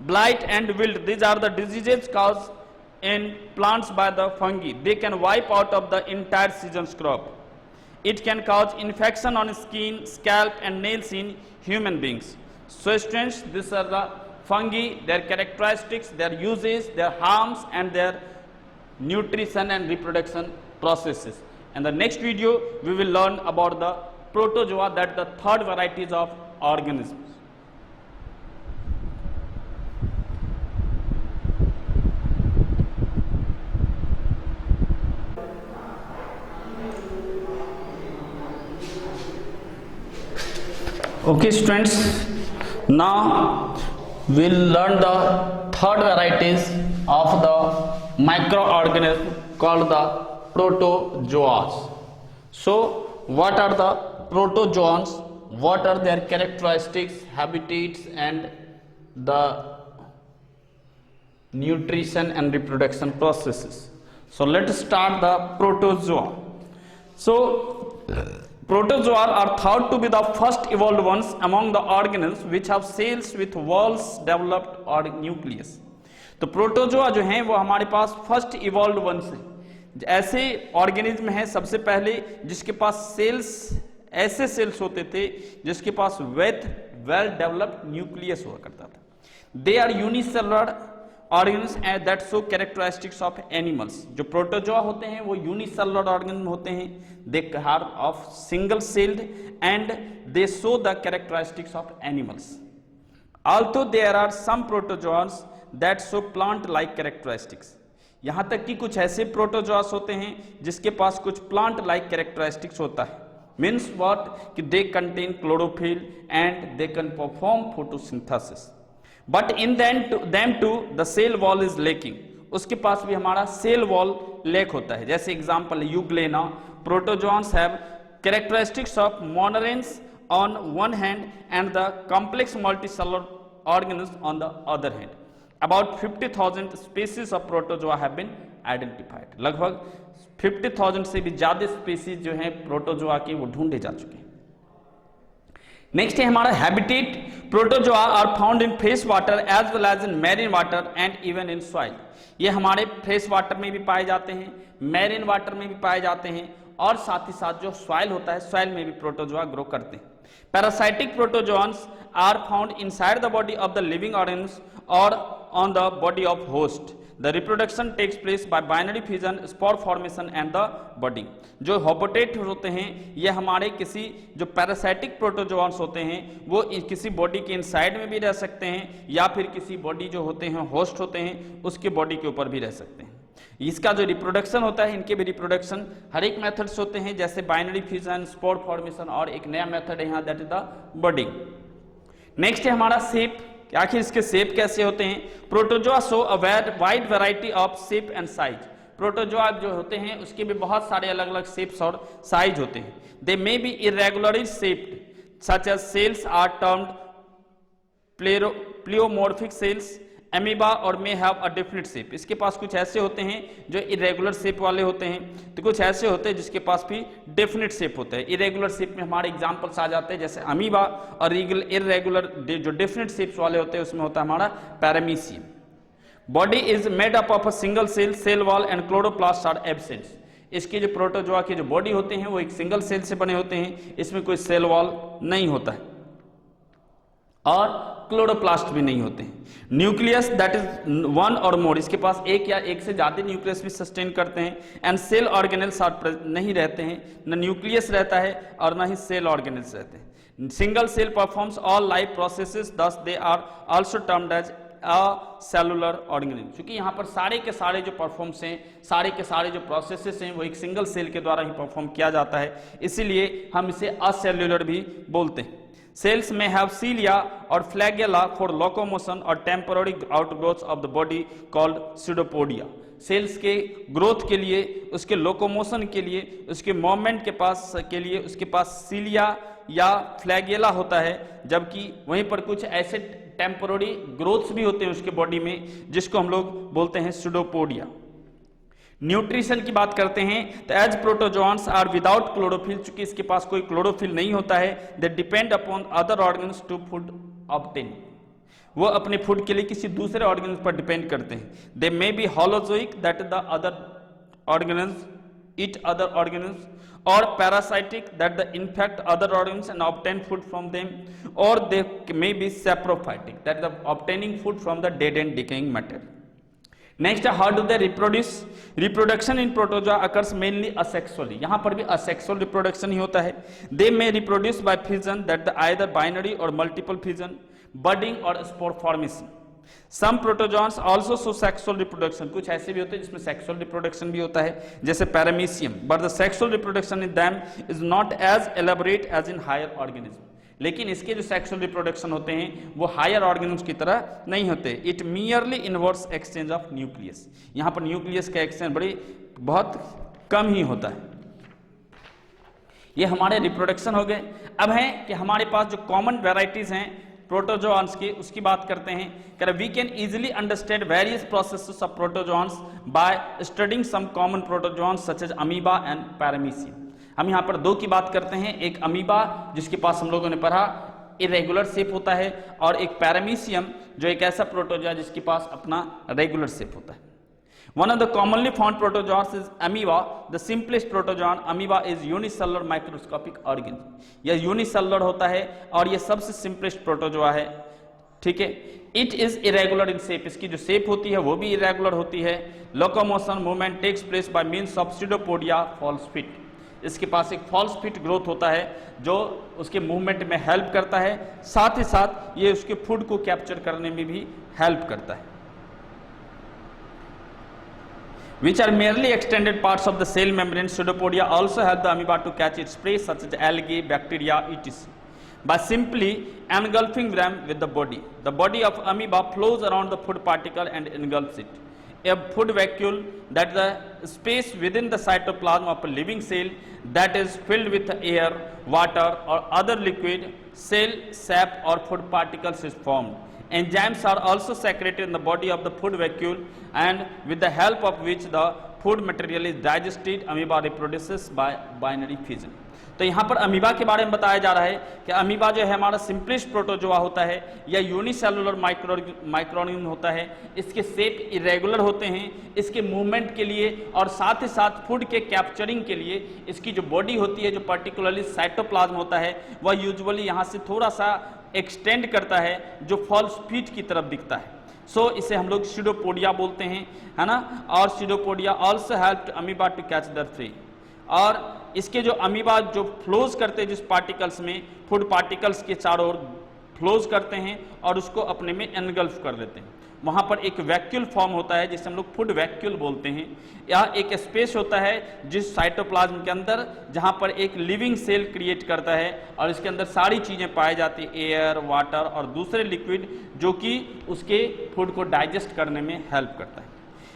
blight and wilt. These are the diseases caused in plants by the fungi. They can wipe out of the entire season's crop. It can cause infection on skin, scalp and nails in human beings. So students, these are the fungi, their characteristics, their uses, their harms and their nutrition and reproduction processes. And the next video we will learn about the protozoa, that the third varieties of organisms. Okay students, now we'll learn the third varieties of the microorganism called the protozoas. So what are the protozoans, what are their characteristics, habitats and the nutrition and reproduction processes. So let's start the protozoa. So protozoa are thought to be the first evolved ones among the organisms which have cells with walls developed or nucleus. तो protozoa जो हैं वो हमारे पास first evolve once हैं, ऐसे organism हैं सबसे पहले जिसके पास सेल्स, ऐसे सेल्स होते थे जिसके पास वेल डेवलप्ड न्यूक्लियस हुआ करता था। They are unicellular organism and that show characteristics of animals. जो प्रोटोजोआ होते हैं वो यूनिसेलुलर ऑर्गेनिज्म होते हैं, they are of single celled and they show the characteristics of animals. Also there are some protozoas that show plant like characteristics. यहां तक कि कुछ ऐसे प्रोटोजोआस होते हैं जिसके पास कुछ प्लांट लाइक कैरेक्टरिस्टिक्स होता है। मीन्स व्हाट, कि they contain chlorophyll and they can perform photosynthesis, but in them to the cell wall is lacking. उसके पास भी हमारा सेल वॉल लेक होता है। जैसे example Euglena, protozoas have characteristics of monerans on one hand and the complex multicellular organism on the other hand. About 50,000 species of protozoa have been identified. लगभग 50,000 से भी ज्यादा स्पीसीज जो हैं प्रोटोजोआ के वो ढूंढे जा चुके हैं। नेक्स्ट है हमारा habitat. Protozoa are found in fresh water as well as in marine water and even in soil. ये हमारे फ्रेश वाटर में भी पाए जाते हैं, मैरीन वाटर में भी पाए जाते हैं और साथ ही साथ जो सॉइल होता है, सॉइल में भी प्रोटोजोआ ग्रो करते हैं। Parasitic protozoas are found inside the body of the living organism or on the body of host. The reproduction takes place by binary fission, spore formation and the budding. जो होपोटेट होते हैं ये हमारे किसी जो parasitic प्रोटोजोआन्स होते हैं वो किसी बॉडी के इनसाइड में भी रह सकते हैं या फिर किसी बॉडी जो होते हैं होस्ट होते हैं उसके बॉडी के ऊपर भी रह सकते हैं। इसका जो रिप्रोडक्शन होता है इनके भी रिप्रोडक्शन हर एक मेथड्स होते हैं जैसे बाइनरी फिजन, स्पोर फॉर्मेशन और एक नया मेथड है यहाँ that is the budding. Next है हमारा शेप, आखिर इसके शेप कैसे होते हैं। Protozoa show a wide variety of shape and size. Protozoa जो होते हैं उसके भी बहुत सारे अलग अलग शेप्स और साइज होते हैं। They may be irregularly shaped such as cells are termed pleomorphic cells, amoeba or may have a definite shape. इसके पास कुछ ऐसे होते हैं जो इरेगुलर शेप वाले होते हैं तो कुछ ऐसे होते हैं जिसके पास भी डेफिनेट शेप होता है। इरेगुलर शेप में हमारे एग्जांपल्स आ जाते हैं जैसे अमीबा, और इरेगुलर जो डेफिनेट शेप्स वाले होते हैं उसमें होता है हमारा paramecium. Body is made up of a single cell wall and chloroplast are absent. इसके जो प्रोटोजोआ के जो बॉडी होते हैं वो एक सिंगल सेल से बने होते हैं, इसमें कोई सेल वॉल नहीं होता है और क्लोरोप्लास्ट भी नहीं होते हैं। Nucleus that is one or मोर, इसके पास एक या एक से ज्यादा न्यूक्लियस भी सस्टेन करते हैं। एंड सेल ऑर्गेनेल्स आर नहीं रहते हैं, न न्यूक्लियस रहता है और न ही सेल ऑर्गेनेल्स रहते हैं। Single cell performs all life processes thus they are also termed as acellular organism. क्योंकि यहाँ पर सारे के सारे जो परफॉर्म्स हैं, सारे के सारे जो प्रोसेसेस हैं वो एक सिंगल सेल के द्वारा ही परफॉर्म किया जाता है, इसीलिए हम इसे असेल्युलर भी बोलते हैं। Cells may have cilia or flagella for locomotion or temporary outgrowths of the body called pseudopodia. Cells के ग्रोथ के लिए, उसके लोकोमोशन के लिए, उसके मूवमेंट के लिए उसके पास सीलिया या फ्लैगेला होता है, जबकि वहीं पर कुछ ऐसे टेम्पोररी ग्रोथ्स भी होते हैं उसके बॉडी में जिसको हम लोग बोलते हैं स्यूडोपोडिया। न्यूट्रिशन की बात करते हैं तो as protozoans are without chlorophyll, चूंकि इसके पास कोई क्लोरोफिल नहीं होता है, they depend upon other organs to food obtain. वो अपने फूड के लिए किसी दूसरे ऑर्गन पर डिपेंड करते हैं। They may be holozoic that the other organs eat other organs, or parasitic that the infect other organs and obtain food from them, or they may be saprophytic that the obtaining food from the dead and decaying matter. Next, how do they reproduce. Reproduction in protozoa occurs mainly asexually, यहां पर भी asexual reproduction ही होता है। They may reproduce by fission that the either binary और multiple fission, budding और spore formation. सम प्रोटोजोआन्स also show sexual reproduction, कुछ ऐसे भी होते हैं जिसमें सेक्सुअल रिप्रोडक्शन भी होता है जैसे paramecium, but the sexual reproduction in them is not as elaborate as in higher organism. लेकिन इसके जो सेक्सुअल रिप्रोडक्शन होते हैं वो हायर ऑर्गेनिज्म की तरह नहीं होते। It merely inverse exchange of nucleus, यहाँ पर न्यूक्लियस का एक्सचेंज बहुत कम ही होता है। ये हमारे रिप्रोडक्शन हो गए। अब है कि हमारे पास जो कॉमन वेराइटीज हैं प्रोटोजोआन्स की, उसकी बात करते हैं। We can easily understand various processes of protozoans by studying some common protozoans such as amoeba and paramecium. हम यहाँ पर दो की बात करते हैं, एक अमीबा जिसके पास हम लोगों ने पढ़ा इरेगुलर शेप होता है, और एक पैरामीशियम जो एक ऐसा प्रोटोजोआ जिसके पास अपना रेगुलर शेप होता है। One of the commonly found protozoas is amoeba, the simplest protozoan. Amoeba is unicellular microscopic organism, यह यूनिसेलुलर होता है और यह सबसे सिंपलेस्ट प्रोटोजोआ है, ठीक है। It is irregular in shape, इसकी जो शेप होती है वो भी इरेगुलर होती है। Locomotion movement takes place by means of pseudopodia false feet, इसके पास एक फॉल्स फिट ग्रोथ होता है जो उसके मूवमेंट में हेल्प करता है, साथ ही साथ ये उसके फूड को कैप्चर करने में भी हेल्प करता है। Which are merely extended parts of the cell membrane, pseudopodia also help the amoeba to catch its prey such as algae, bacteria, etc. By simply engulfing them with the body. The body of amoeba flows around the food particle and engulfs it. A food vacuole, that the space within the cytoplasm of a living cell that is filled with air, water or other liquid, cell sap or food particles is formed. Enzymes are also secreted in the body of the food vacuole, and with the help of which the food material is digested, amoeba reproduces by binary fission. तो यहाँ पर amoeba के बारे में बताया जा रहा है कि अमीबा जो है हमारा सिंपलेस्ट प्रोटोजोआ होता है या यूनिसेलुलर माइक्रोऑर्गेनिज्म होता है। इसके शेप इरेगुलर होते हैं, इसके मूवमेंट के लिए और साथ ही साथ फूड के कैप्चरिंग के लिए इसकी जो बॉडी होती है, जो पर्टिकुलरली साइटोप्लाज्म होता है, वह यूजुअली यहाँ से थोड़ा सा एक्सटेंड करता है जो फॉल्स फीट की तरफ दिखता है। सो इसे हम लोग सीडोपोडिया बोलते हैं, है ना। और pseudopodia also help amoeba to catch the prey. और इसके जो अमीबा जो फ्लोज करते हैं जिस पार्टिकल्स में, फूड पार्टिकल्स के चारों ओर फ्लोज करते हैं और उसको अपने में एनगल्फ कर लेते हैं। वहाँ पर एक वैक्यूल फॉर्म होता है जिसे हम लोग फूड वैक्यूल बोलते हैं। यह एक स्पेस होता है जिस साइटोप्लाज्म के अंदर, जहाँ पर एक लिविंग सेल क्रिएट करता है और इसके अंदर सारी चीज़ें पाई जाती है, एयर, वाटर और दूसरे लिक्विड, जो कि उसके फूड को डाइजेस्ट करने में हेल्प करता है।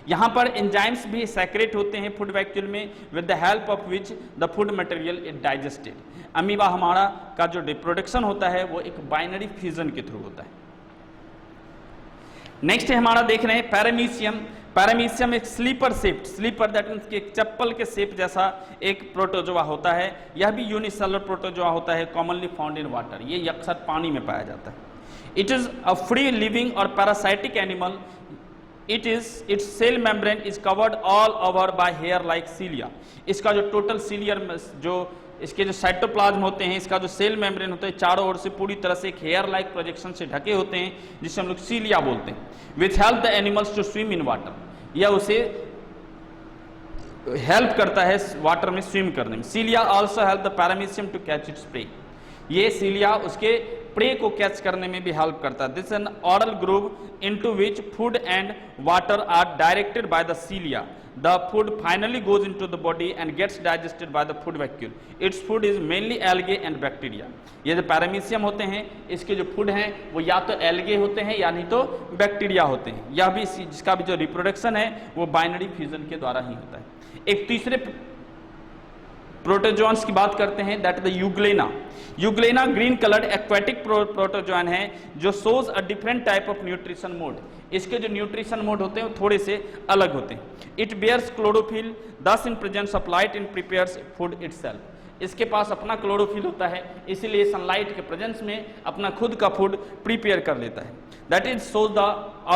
यहाँ पर एंजाइम्स भी सेक्रेट होते हैं फूड वैक्यूल में, with the help of which the food material is digested. Amoeba हमारा का जो रिप्रोडक्शन होता है वो एक बाइनरी फ्यूजन के थ्रू होता है। नेक्स्ट है हमारा देख रहे हैं पैरामीशियम। पैरामीशियम एक slipper shape, slipper that means एक चप्पल के शेप जैसा एक प्रोटोजोआ होता है। यह भी यूनिसेलुलर प्रोटोजोआ होता है, कॉमनली फाउंड इन वाटर। ये अक्सर पानी में पाया जाता है। It is a free living or parasitic animal. its cell membrane is covered all over by hair like cilia। इसका जो टोटल सीलियर जो इसके जो साइटोप्लाज्म होते हैं, इसका जो सेल मेम्ब्रेन होता है चारों ओर से पूरी तरह से एक हेयर लाइक प्रोजेक्शन से ढके होते हैं, जिसे हम लोग सीलिया बोलते हैं। Which help the animals to swim in water. यह उसे हेल्प करता है वाटर में स्विम करने में। Cilia also help the paramecium to catch its prey. ये सीलिया उसके प्रे को कैच करने में भी हेल्प करता है। This an oral groove into which food and water are directed by the cilia. The food finally goes into the body and gets digested by the food vacuole. Its food is mainly algae and bacteria. ये जो paramecium होते हैं, इसके जो food हैं वो या तो एल्गे होते हैं या नहीं तो बैक्टीरिया होते हैं। यह भी जिसका भी जो रिप्रोडक्शन है वो बाइनरी फ्यूजन के द्वारा ही होता है। एक तीसरे प्रोटोजोन्स की बात करते हैं, that the euglena. Euglena green coloured aquatic protozoan है जो shows a different type of nutrition mode. इसके जो न्यूट्रिशन मोड होते हैं वो थोड़े से अलग होते हैं। इट बेयर्स क्लोरोफिल, दस in presence of light in prepares food itself. इसके पास अपना क्लोरोफिल होता है, इसलिए सनलाइट के प्रेजेंस में अपना खुद का फूड प्रिपेयर कर लेता है। That is shows the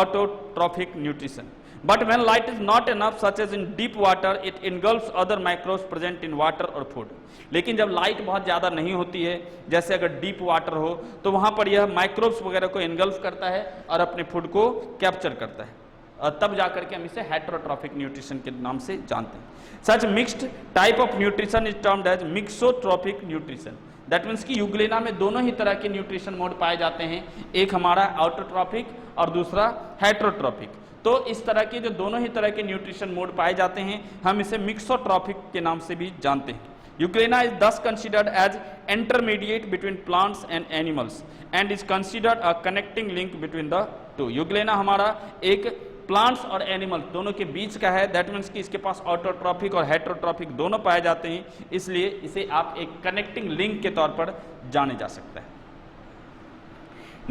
autotrophic nutrition. But when light is not enough, such as in deep water, it engulfs other microbes present in water or food. लेकिन जब लाइट बहुत ज़्यादा नहीं होती है, जैसे अगर डीप वाटर हो, तो वहाँ पर यह माइक्रोब्स वगैरह को एनगल्फ करता है और अपने फूड को कैप्चर करता है। और तब जाकर के हम इसे हेटेरोट्रॉफिक न्यूट्रिशन के नाम से जानते हैं। Such mixed type of nutrition is termed as mixotrophic nutrition. That means कि यूग्लेना में दोनों ही तरह के न्यूट्रिशन मोड पाए जाते हैं, एक हमारा ऑटोट्रॉफिक और दूसरा हेटेरोट्रॉफिक। तो इस तरह के जो दोनों ही तरह के न्यूट्रिशन मोड पाए जाते हैं, हम इसे मिक्सोट्रॉफिक के नाम से भी जानते हैं। Euglena is thus considered as intermediate between plants and animals and is considered a connecting link between the two. Euglena हमारा एक प्लांट्स और एनिमल्स दोनों के बीच का है। दैट मीन्स कि इसके पास ऑटोट्रॉफिक और हेटेरोट्रॉफिक दोनों पाए जाते हैं, इसलिए इसे आप एक कनेक्टिंग लिंक के तौर पर जाने जा सकता है।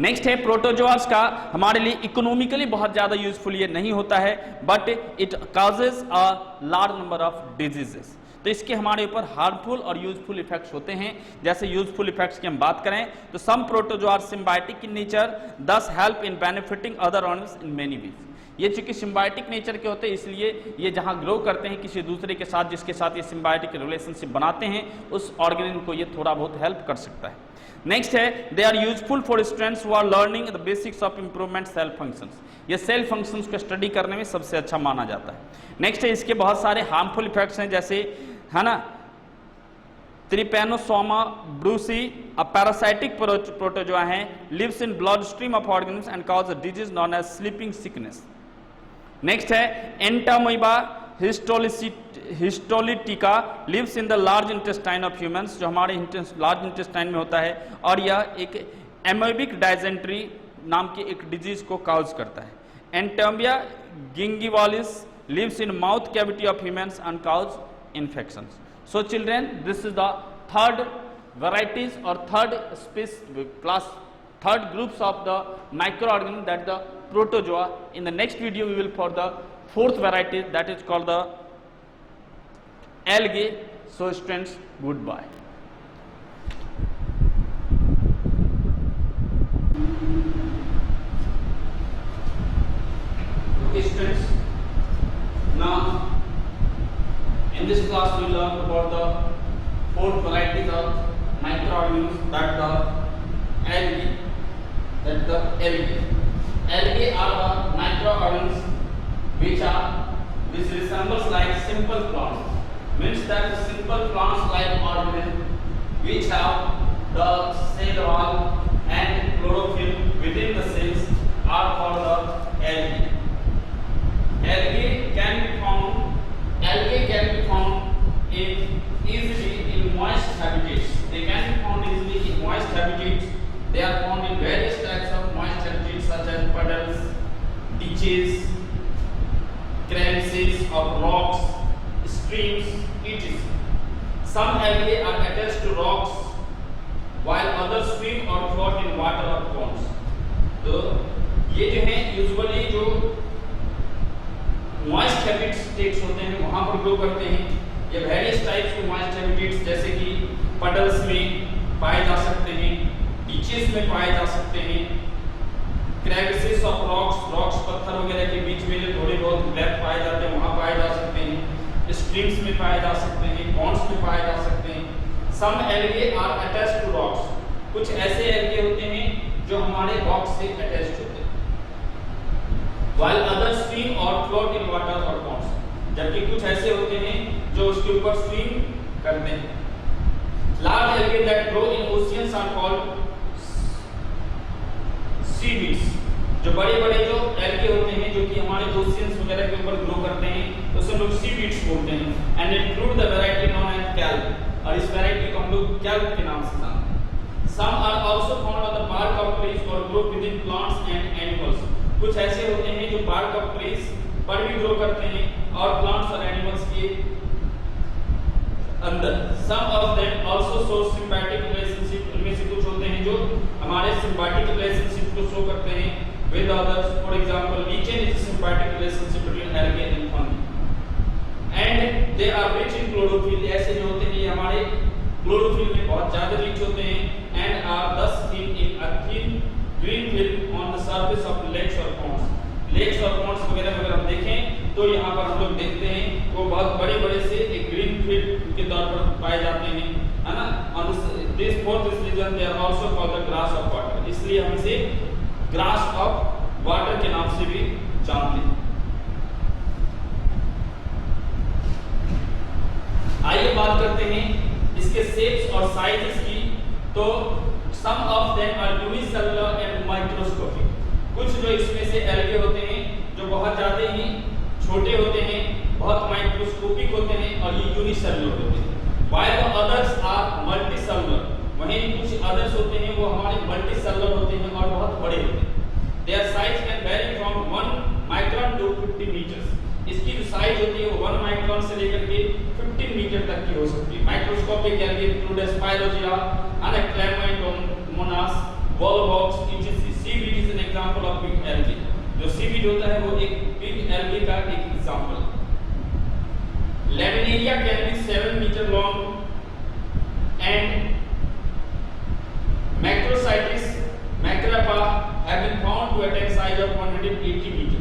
नेक्स्ट है प्रोटोजोआस का। हमारे लिए इकोनॉमिकली बहुत ज़्यादा यूजफुल ये नहीं होता है, but it causes a large number of diseases. तो इसके हमारे ऊपर हार्मफुल और यूजफुल इफेक्ट्स होते हैं। जैसे यूजफुल इफेक्ट्स की हम बात करें तो some protozoa are symbiotic in nature, thus help in benefiting other organism in many ways. ये चूंकि सिम्बायोटिक नेचर के होते हैं, इसलिए ये जहाँ ग्रो करते हैं किसी दूसरे के साथ, जिसके साथ ये सिम्बायोटिक रिलेशनशिप बनाते हैं, उस ऑर्गेनिज्म को ये थोड़ा बहुत हेल्प कर सकता है। नेक्स्ट है they are useful for students who are learning the basics of improvement cell functions. ये सेल फंक्शंस को स्टडी करने में सबसे अच्छा माना जाता है। नेक्स्ट है इसके बहुत सारे हार्मफुल इफेक्ट्स हैं, जैसे है ना Trypanosoma brucei a parasitic protozoa है, lives in blood stream of organism and cause a disease known as sleeping sickness. Next है Entamoeba histolytica, lives in the large intestine of humans, जो हमारे large intestine में होता है, और यह एक एमोबिक डाइजेंट्री नाम की एक डिजीज को काउज करता है। Entamoeba gingivalis lives in mouth cavity of humans and cause infections. So children, this is the third varieties or third groups of the microorganisms, that the protozoa. In the next video we will for the fourth variety, that is called the algae. So students, goodbye. Okay students, now in this class we learn about the four varieties of microorganisms, that the algae, that the algae. Algae are the microorganisms which resembles like simple plants. Means that the simple plants like organisms which have the cell wall and chlorophyll within the cells are called the algae. Algae can be found easily in moist habitats. They can be found easily in moist habitats. They are found in various types of moist habitats such as puddles, ditches, crevices of rocks, streams, etc. Some algae are attached to rocks while others swim or float in water or ponds. तो ये जो है usually जो moist habitats होते हैं वहां पर grow करते हैं. ये वेरियस टाइप्स के मॉइस्ट हैबिटेट्स जैसे कि पडल्स में पाए जा सकते हैं, बीचेस में पाए जा सकते हैं, क्रेविसेस ऑफ रॉक्स पत्थर वगैरह के बीच में जो थोड़े बहुत डेप्थ पाए जाते हैं वहां पाए जा सकते हैं, स्ट्रीम्स में पाए जा सकते हैं, पॉन्ड्स में पाए जा सकते हैं. Some algae are attached to rocks. कुछ ऐसे एल्गे होते हैं जो हमारे रॉक्स से अटैच्ड होते हैं. while others swim or float in water or ponds. जबकि कुछ ऐसे होते हैं जो उसके ऊपर स्विम करते हैं. Large algae that grow in oceans are called seaweeds. जो बड़े-बड़े जो एल्गे होते हैं जो कि हमारे ओशियंस वगैरह के ऊपर ग्रो करते हैं उसे लोग सीवीड्स बोलते हैं. And include the variety known as kelp. और इस वैरायटी को हम लोग कैल्प के नाम से जानते हैं. Some are also found on the bark of trees or grow within plants and animals. कुछ ऐसे होते हैं जो bark of trees पर भी ग्रो करते हैं और प्लांट्स और एनिमल्स के अंदर. Some of them also show symbiotic relationship. उनमें से कुछ होते हैं जो हमारे symbiotic relationship को शो करते हैं with others. For example, lichen is a symbiotic relationship between algae and fungi. And they are rich in chlorophyll. ऐसे जो होते हैं ये हमारे chlorophyll में बहुत ज़्यादा रिच होते हैं and are thus seen in a thin green film on the surface of lakes or ponds. Lakes और ponds वगैरह अगर हम देखें तो यहाँ पर हम लोग देखते हैं वो बहुत बड़े-बड़े से एक green film के तौर पर पाए जाते हैं, है ना. On this fourth region they are also called the grass of water. इसलिए हम इसे grass of water के नाम से भी जानते हैं. आइए बात करते हैं इसके शेप्स और साइजेस की. तो some of them are unicellular and microscopic. कुछ जो इसमें से एल्गे होते हैं जो बहुत ज्यादा ही छोटे होते हैं, बहुत माइक्रोस्कोपिक होते हैं और ये यूनिसेलुलर होते हैं. while the others are multicellular. वहीं कुछ अदर्स होते हैं वो हमारे मल्टीसेलुलर होते हैं और बहुत बड़े होते हैं. their size can vary from 1 micron to 50 meters. इसकी जो साइज होती है वो 1 माइक्रोन से लेकर के 15 मीटर तक की हो सकती है. Microscopic algae include Spirogyra, Chlamydomonas, Volvox, etc. Seaweed is an example of big algae. जो सीवीड होता है वो एक बिग एल्गे का एक एग्जांपल है. Laminaria can be 7 meter long and Macrocystis macrapa have been found to attain size of 180 meter.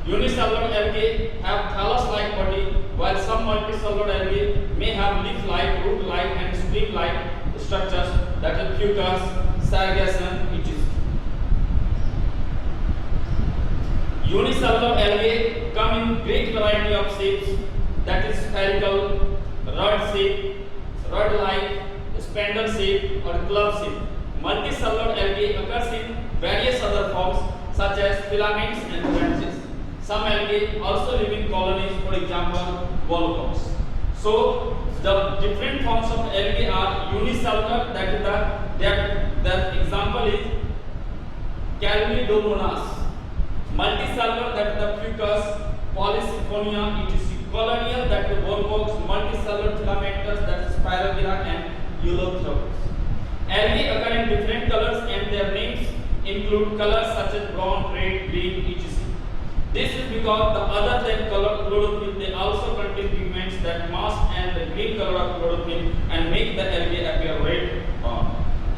Unicellular algae have thallus-like body, while some multicellular algae may have leaf-like, root-like, and stem-like structures that are fucus, sargassum, etc. Unicellular algae come in great variety of shapes, that is spherical, rod-like, spindle shape, or club shape. Multicellular algae occurs in various other forms such as filaments and branches. Some algae also live in colonies, for example, volvox. So the different forms of algae are unicellular. That example is Chlamydomonas. Multicellular, that is the fucus, Polysyphonia, etc. Colonial, that is the volvox. Multicellular filamentous, that is Spirogyra and Eulothropus. Algae occur in different colors and their names include colors such as brown, red, green, etc. This is because the other than color chlorophyll, they also contain pigments that mask and the green color of chlorophyll and make the algae appear red.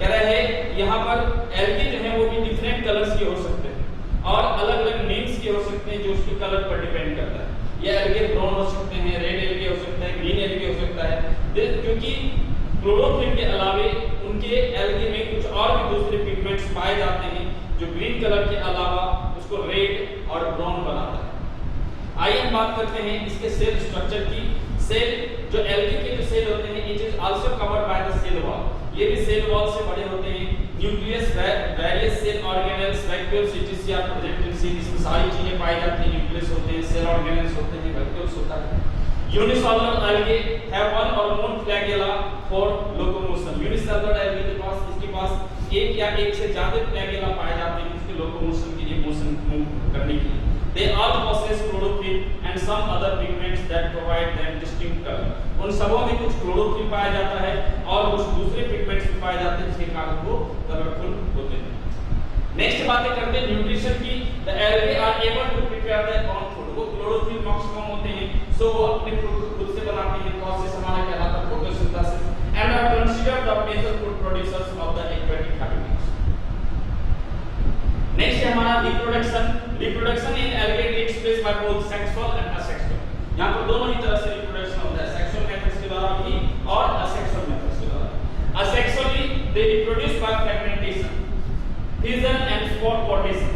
कह रहे हैं यहाँ पर algae जो है वो भी different colors के हो सकते हैं और अलग-अलग names के हो सकते हैं जो उसके color पर depend करता है. ये algae brown हो सकते हैं, red algae हो सकता है, green algae हो सकता है. क्योंकि chlorophyll के अलावे उनके algae में कुछ और भी दूसरे pigments पाए जाते हैं जो ग्रीन कलर के अलावा उसको रेड और ब्राउन बनाता है। आइए हम बात करते हैं इसके सेल स्ट्रक्चर की। सेल जो एल्गी के जो सेल होते हैं, it is also covered by the cell wall, ये भी सेल वॉल से बने होते हैं। Nucleus various cell organelles vacuoles etc are present in cell, इसमें सारी चीजें पाई जाती हैं। न्यूक्लियस होते हैं, सेल ऑर्गेनेल्स होते हैं, वैक्यूल्स होता है। Unicellular algae have one or more flagella for locomotion. Unicellular algae के पास इसके पास एक या एक से ज्यादा फ्लैगेला पाए जाते हैं इसके लोकोमोशन के लिए, मोशन मूव करने के लिए। They all possess chlorophyll and some other pigments that provide them distinct color. उन सबों में कुछ क्लोरोफिल पाया जाता है और कुछ दूसरे पिगमेंट्स भी पाए जाते हैं जिसके कारण वो कलरफुल होते हैं। नेक्स्ट बातें करते हैं न्यूट्रिशन की। The algae are able to prepare their own food. वो क्लोरोफिल मैक्सिमम होते हैं, सो वो अपने फूड को खुद से बनाते हैं। प्रोसेस हमारा कहलाता है photosynthesis and are considered the major food producers of the aquatic habitats. Next है हमारा reproduction. Reproduction in algae takes place by both sexual and asexual. यहां पर दोनों ही तरह से रिप्रोडक्शन होता है, सेक्सुअल मेथड्स के द्वारा भी और असेक्सुअल मेथड्स के द्वारा। Asexually they reproduce by fragmentation, fission and spore formation.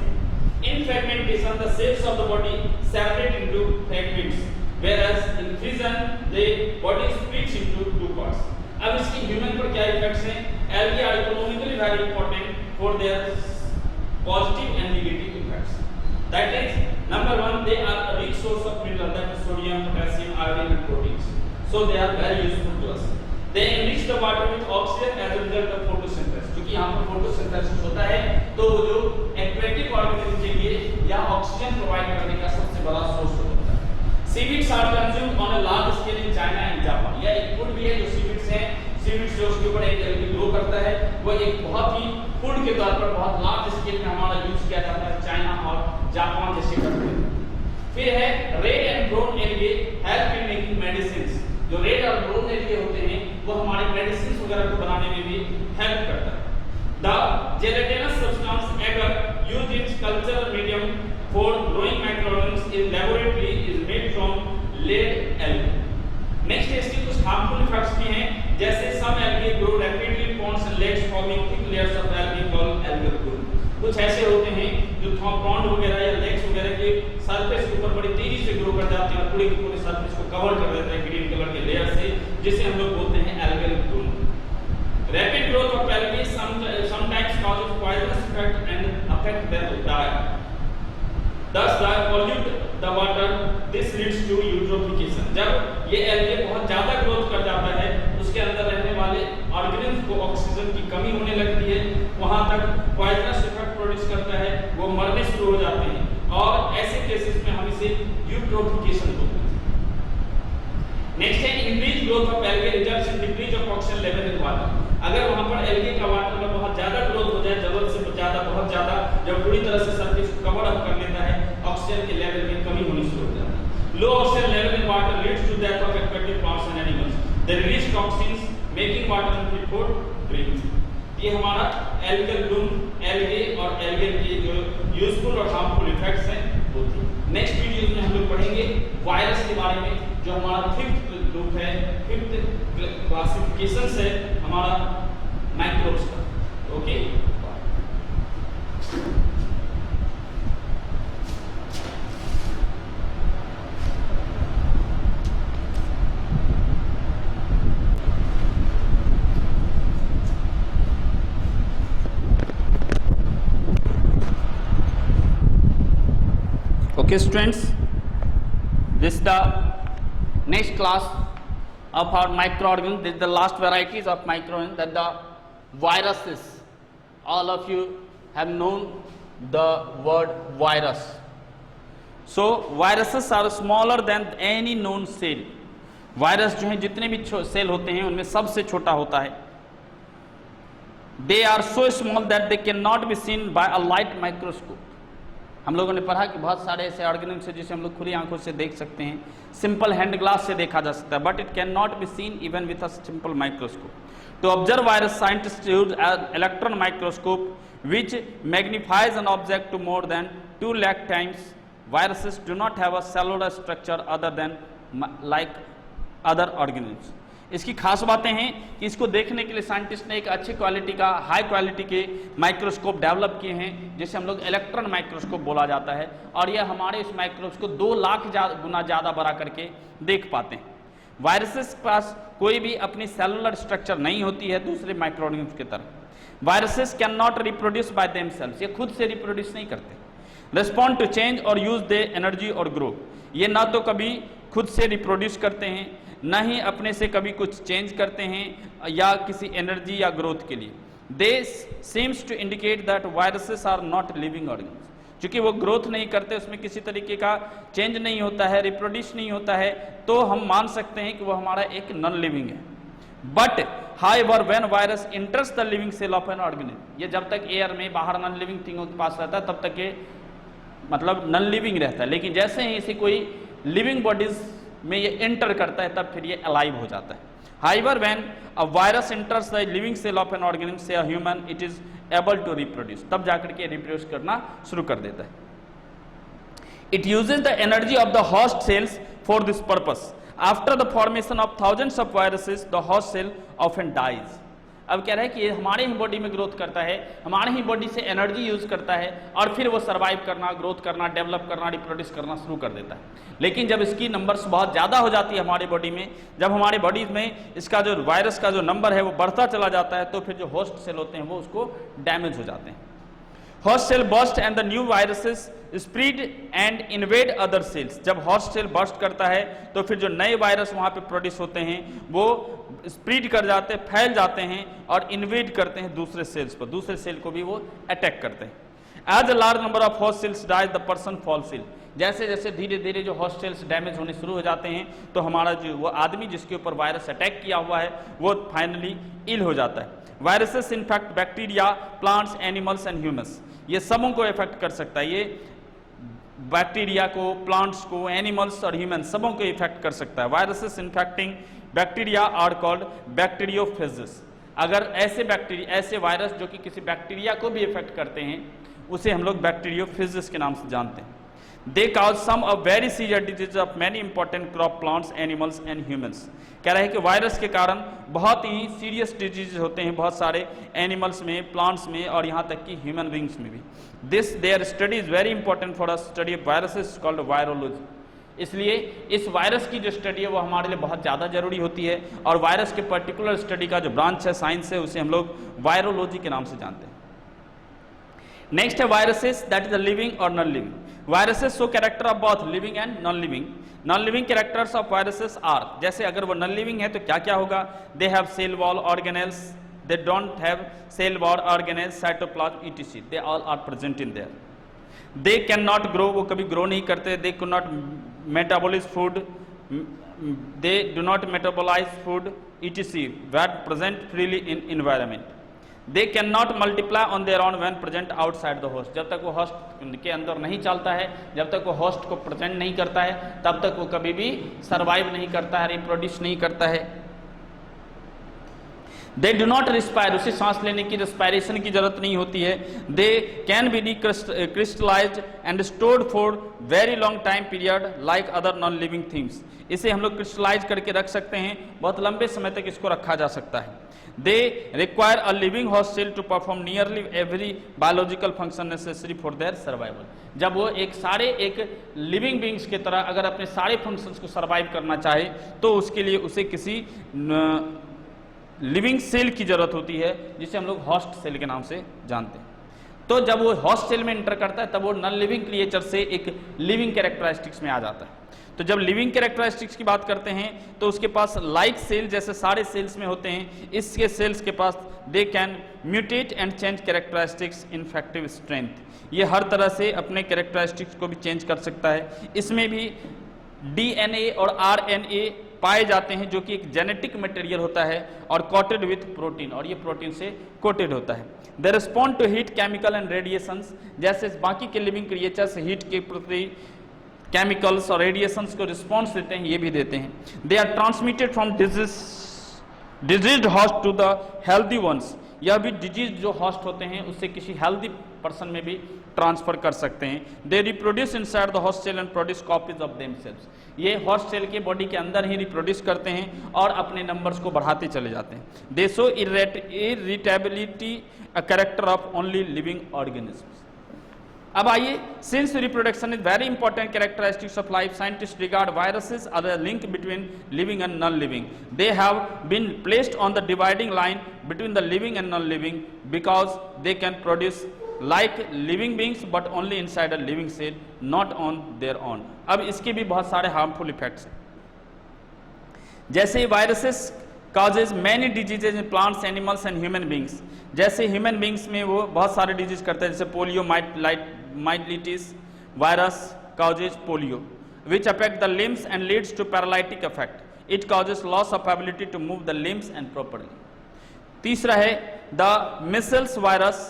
In fragmentation the cells of the body separate into fragments, whereas in fission the body splits into two parts. अब इसकी human पर क्या effects हैं? Algae are economically very important for their positive and negative effects. That is, number one, they are a rich source of mineral, that is sodium, potassium, iodine and proteins. So they are very useful to us. They enrich the water with oxygen as a result of photosynthesis. क्योंकि यहाँ पर photosynthesis होता है, तो जो aquatic organism के लिए या ऑक्सीजन प्रोवाइड करने का सबसे बड़ा सोर्स होता है। Seaweeds are consumed on a large scale in China and Japan. यह एक फूड भी है जो seaweeds है। सीवीड्स जो उसके ऊपर एक ग्रो करता है, वो एक बहुत ही फूड के तौर पर बहुत लार्ज स्केल में हमारा यूज किया जाता है चाइना और जापान जैसे कंट्री में। फिर है red and brown algae help in making medicines. जो रेड और ब्राउन एल्गे होते हैं वो हमारी मेडिसिन्स वगैरह को बनाने में भी हेल्प करता है। The gelatinous substance agar used in cultural medium for growing microorganism in laboratory is made from red algae. Next इसके कुछ हार्मफुल इफेक्ट्स भी हैं, जैसे some algae grow rapidly ponds and lets forming thick layers of algae called algal groove. कुछ ऐसे होते हैं जो पॉन्ड वगैरह या लेक्स वगैरह के सरफेस के ऊपर बड़ी तेजी से ग्रो कर जाते हैं और पूरे के पूरे सरफेस को कवर कर देते हैं ग्रीन कलर के लेयर से, जिसे हम लोग बोलते हैं algal groove. Rapid growth of algae sometimes causes poisonous effect and affect their diet. Thus they pollute the water. This leads to eutrophication. जब ये एल्गे बहुत ज्यादा ग्रोथ कर जाता है, उसके अंदर रहने वाले ऑर्गेनिज्म को ऑक्सीजन की कमी होने लगती है, वहां तक पॉइजनस इफेक्ट प्रोड्यूस करता है, वो मरने शुरू हो जाते हैं और ऐसे केसेस में हम इसे यूट्रोफिकेशन बोलते हैं। नेक्स्ट है increase growth of algae results in decrease of oxygen level in water. अगर वहां पर एल्गे का वाटर में बहुत ज्यादा ग्रोथ हो जाए, जरूरत से ज्यादा बहुत ज्यादा, जब पूरी तरह से सरफेस को कवर अप कर लेता है, ऑक्सीजन के लेवल में कमी होनी शुरू हो जाती है। Low oxygen level in water leads to death of aquatic plants and animals. They release toxins making water unfit for drinking. ये हमारा एल्गल ग्रूव, एल्गे और एल्गे के जो यूजफुल और हार्मफुल इफेक्ट्स हैं होती है। नेक्स्ट वीडियो में हम लोग पढ़ेंगे वायरस के बारे में, जो हमारा फिफ्थ ग्रुप है, फिफ्थ क्लासिफिकेशन से हमारा माइक्रोब्स का। Okay, okay students, this is the next class of our microorganisms. This is the last varieties of microorganisms, that the viruses. All of you have known the word virus. So viruses are smaller than any known cell. Virus जो हैं जितने भी cell होते हैं उनमें सबसे छोटा होता है। They are so small that they cannot be seen by a light microscope. हम लोगों ने पढ़ा कि बहुत सारे ऐसे ऑर्गेनिज्म हैं जिसे हम लोग खुली आंखों से देख सकते हैं, सिंपल हैंड ग्लास से देखा जा सकता है, but it can not be seen even with a simple microscope. To observe virus scientist use an electron microscope which magnifies an object to more than 2 lakh times. Viruses do not have a cellular structure other than like other organisms. इसकी खास बातें हैं कि इसको देखने के लिए scientist ने एक अच्छी क्वालिटी का, हाई क्वालिटी के माइक्रोस्कोप डेवलप किए हैं, जिसे हम लोग इलेक्ट्रॉन माइक्रोस्कोप बोला जाता है, और यह हमारे इस माइक्रोस्कोप को 2 लाख गुना ज़्यादा बड़ा करके देख पाते हैं। वायरसेस के पास कोई भी अपनी सेलुलर स्ट्रक्चर नहीं होती है दूसरे माइक्रो ऑर्गेनिज्म की तरह। Viruses can not reproduce by themselves, ये खुद से रिप्रोड्यूस नहीं करते। रिस्पॉन्ड टू चेंज और यूज दे एनर्जी और ग्रो, ये ना तो कभी खुद से रिप्रोड्यूस करते हैं, ना ही अपने से कभी कुछ चेंज करते हैं या किसी एनर्जी या ग्रोथ के लिए। They seems to indicate that viruses are not living organism, क्योंकि वो ग्रोथ नहीं करते, उसमें किसी तरीके का चेंज नहीं होता है, रिप्रोड्यूस नहीं होता है, तो हम मान सकते हैं कि वो हमारा एक नॉन लिविंग है। But however when virus enters the living cell of an organism, ये जब तक एयर में बाहर नॉन लिविंग थिंगों के पास रहता है तब तक ये मतलब नॉन लिविंग रहता है, लेकिन जैसे ही इसे कोई लिविंग बॉडीज में ये एंटर करता है तब फिर ये अलाइव हो जाता है। However when a virus enters the living cell of an organism से a human, it is able to reproduce, तब जाकर के रिप्रोड्यूस करना शुरू कर देता है। It uses the energy of the host cells for this purpose. After the formation of thousands of viruses the host cell often dies. अब कह रहा है कि ये हमारे ही बॉडी में ग्रोथ करता है, हमारे ही बॉडी से एनर्जी यूज करता है, और फिर वो सर्वाइव करना, ग्रोथ करना, डेवलप करना, रिप्रोड्यूस करना शुरू कर देता है। लेकिन जब इसकी नंबर्स बहुत ज़्यादा हो जाती है हमारी बॉडी में, जब हमारे बॉडी में इसका जो वायरस का जो नंबर है वो बढ़ता चला जाता है, तो फिर जो होस्ट सेल होते हैं वो उसको डैमेज हो जाते हैं। Host cell burst and the new viruses spread and invade other cells. जब होस्ट सेल बर्स्ट करता है तो फिर जो नए वायरस वहां पे प्रोड्यूस होते हैं वो स्प्रीड कर जाते हैं, फैल जाते हैं और इन्वेड करते हैं दूसरे सेल्स पर, दूसरे सेल को भी वो अटैक करते हैं। As a large number of host cells dies the person falls ill. जैसे जैसे धीरे धीरे जो होस्ट सेल्स डैमेज होने शुरू हो जाते हैं तो हमारा जो वो आदमी जिसके ऊपर वायरस अटैक किया हुआ है वो फाइनली इल हो जाता है। Viruses in fact bacteria, plants, animals and humans, ये सबों को इफेक्ट कर सकता है। ये बैक्टीरिया को, प्लांट्स को, एनिमल्स और ह्यूमन सबों को इफेक्ट कर सकता है। Viruses infecting bacteria are called bacteriophages. अगर ऐसे बैक्टीरिया, ऐसे वायरस जो कि किसी बैक्टीरिया को भी इफेक्ट करते हैं उसे हम लोग बैक्टीरियोफेजेस के नाम से जानते हैं। They cause some of very serious disease of many important crop, plants, animals and humans. कह रहा है कि वायरस के कारण बहुत ही सीरियस डिजीज होते हैं बहुत सारे एनिमल्स में, प्लांट्स में और यहाँ तक कि ह्यूमन बींग्स में भी। This there study is very important for a study of viruses called virology. इसलिए इस वायरस की जो स्टडी है वो हमारे लिए बहुत ज़्यादा जरूरी होती है, और वायरस के पर्टिकुलर स्टडी का जो ब्रांच है, साइंस है, उसे हम लोग वायरोलॉजी के नाम से जानते हैं। नेक्स्ट है वायरसेस, दैट इज लिविंग और non living. Viruses show character of both living and non living. Non living characters of viruses are, जैसे अगर वो नॉन लिविंग है तो क्या क्या होगा? They have cell wall organelles, they don't have cell wall organelles, cytoplasm etc, they all are present in there. They can not grow, वो कभी ग्रो नहीं करते। They could not metabolise food, they do not metabolise food etc that present freely in environment. They can not multiply on their own when present outside the host. जब तक वो host के अंदर नहीं चलता है, जब तक वो होस्ट को प्रेजेंट नहीं करता है, तब तक वो कभी भी सर्वाइव नहीं करता है, रिप्रोड्यूस नहीं करता है। दे डू नॉट रिस्पायर, उसे सांस लेने की रेस्पायरेशन की जरूरत नहीं होती है। दे can B crystallised and stored for very long time period like other non living things. इसे हम लोग क्रिस्टलाइज करके रख सकते हैं, बहुत लंबे समय तक इसको रखा जा सकता है। They require a living host cell to perform nearly every biological function necessary for their survival. जब वो एक लिविंग बींग्स की तरह अगर अपने सारे फंक्शंस को सर्वाइव करना चाहे तो उसके लिए उसे किसी लिविंग सेल की जरूरत होती है, जिसे हम लोग होस्ट सेल के नाम से जानते हैं। तो जब वो होस्ट सेल में एंटर करता है तब वो नॉन लिविंग क्रिएचर से एक लिविंग कैरेक्टरिस्टिक्स में आ जाता है। तो जब लिविंग कैरेक्टरिस्टिक्स की बात करते हैं तो उसके पास लाइक सेल जैसे सारे सेल्स में होते हैं, इसके सेल्स के पास they can mutate and change characteristics infective strength. ये हर तरह से अपने कैरेक्टरिस्टिक्स को भी चेंज कर सकता है। इसमें भी डीएनए और आरएनए पाए जाते हैं जो कि एक जेनेटिक मटेरियल होता है और कोटेड विथ प्रोटीन, और ये प्रोटीन से कोटेड होता है। They respond to heat, chemical and radiations, जैसे बाकी के लिविंग क्रिएचर्स हीट के प्रति केमिकल्स और को रिस्पॉन्स देते हैं, ये भी देते हैं। They are transmitted from diseased host to the healthy ones. यह भी डिजीज जो होस्ट होते हैं उससे किसी हेल्दी पर्सन में भी ट्रांसफर कर सकते हैं। They reproduce inside the host cell and produce copies of themselves. ये होस्ट सेल के बॉडी के अंदर ही रिप्रोड्यूस करते हैं और अपने नंबर्स को बढ़ाते चले जाते हैं। They show irritability a character of only living organisms. अब आइए, since reproduction is very important characteristics of life, scientist regard viruses are a link between living and non living. They have been placed on the dividing line between the living and non living because they can produce like living beings but only inside a living cell, not on their own। अब इसके भी बहुत सारे harmful effects हैं, जैसे viruses causes many diseases in plants, animals and human beings। जैसे human beings में वो बहुत सारे डिजीज करते हैं, जैसे polio myelitis virus causes polio which affect the limbs and leads to paralytic effect। it causes loss of ability to move the limbs and properly। तीसरा है the measles virus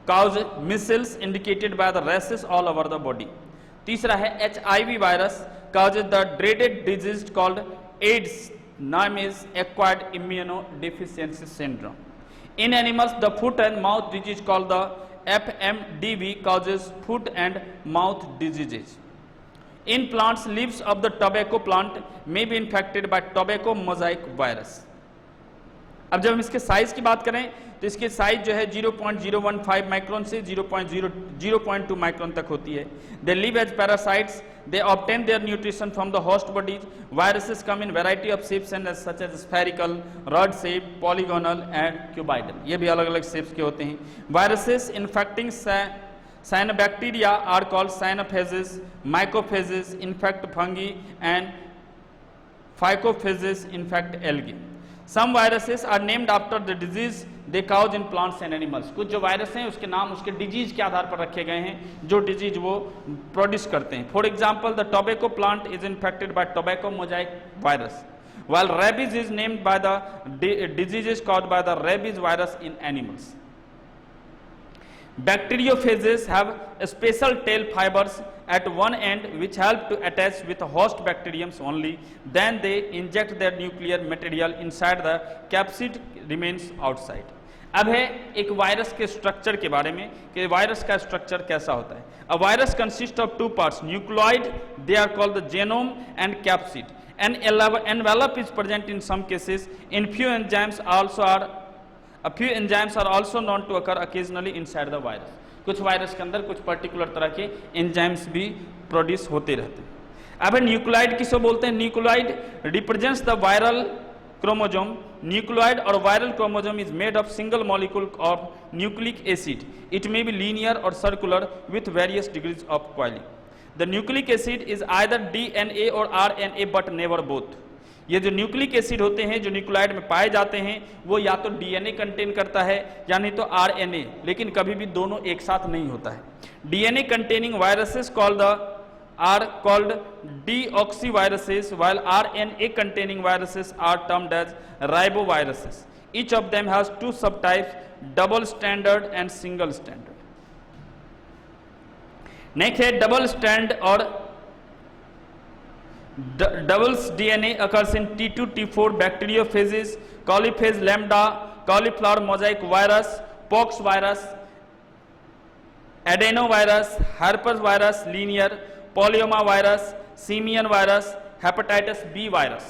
cause measles indicated by the rashes all over the body। तीसरा है HIV virus causes the dreaded disease called AIDS, name is acquired immunodeficiency syndrome। In animals, the foot and mouth disease called the FMDV causes foot and mouth diseases। In plants, leaves of the tobacco plant may be infected by tobacco mosaic virus। अब जब हम इसके size की बात करें तो इसकी size जो है 0.015 माइक्रोन से 0.2 माइक्रोन तक होती है। They live as parasites, they obtain their nutrition from the host bodies. Viruses come in variety of shapes and such as spherical, rod shape, polygonal and cuboidal. ये भी अलग अलग शेप्स के होते हैं। Viruses infecting cyanobacteria are called cyanophages, mycophages infect fungi and phycophages infect algae. Some viruses are named after the disease they cause in plants and animals। कुछ जो virus हैं उसके नाम उसके डिजीज के आधार पर रखे गए हैं जो डिजीज वो प्रोड्यूस करते हैं। For example, the tobacco plant is infected by tobacco Mosaic virus, while rabies is named by the diseases caused by the rabies virus in animals। Bacteriophages have special tail fibers at one end which help to attach with host bacteriums only, then they inject their nuclear material inside, the capsid remains outside। अब है एक virus के structure के बारे में कि virus का structure कैसा होता है। A virus consist of two parts, nucleoid, they are called the genome and capsid. An envelope is present in some cases। In few enzymes are also known to occur occasionally inside the virus। कुछ virus के अंदर कुछ particular तरह के enzymes भी produce होते रहते हैं। अब न्यूक्लियोइड किसको बोलते हैं? Nucleoid represents the viral chromosome. Nucleoid or viral chromosome is made of single molecule of nucleic acid. It may be linear or circular with various degrees of coiling. The nucleic acid is either DNA or RNA but never both. ये जो nucleic acid होते हैं जो nucleoid में पाए जाते हैं वो या तो DNA कंटेन करता है या नहीं तो RNA, लेकिन कभी भी दोनों एक साथ नहीं होता है। DNA containing viruses are called deoxyviruses, while RNA containing viruses are termed as riboviruses। Each of them has two subtypes, double stranded and single stranded। Next है डबल स्ट्रैंड और doubles DNA occurs in T2, T4 bacteriophages, coliphase lambda, cauliflower mosaic virus, pox virus, adenovirus, herpes virus linear, polyoma virus, simian virus, hepatitis B virus।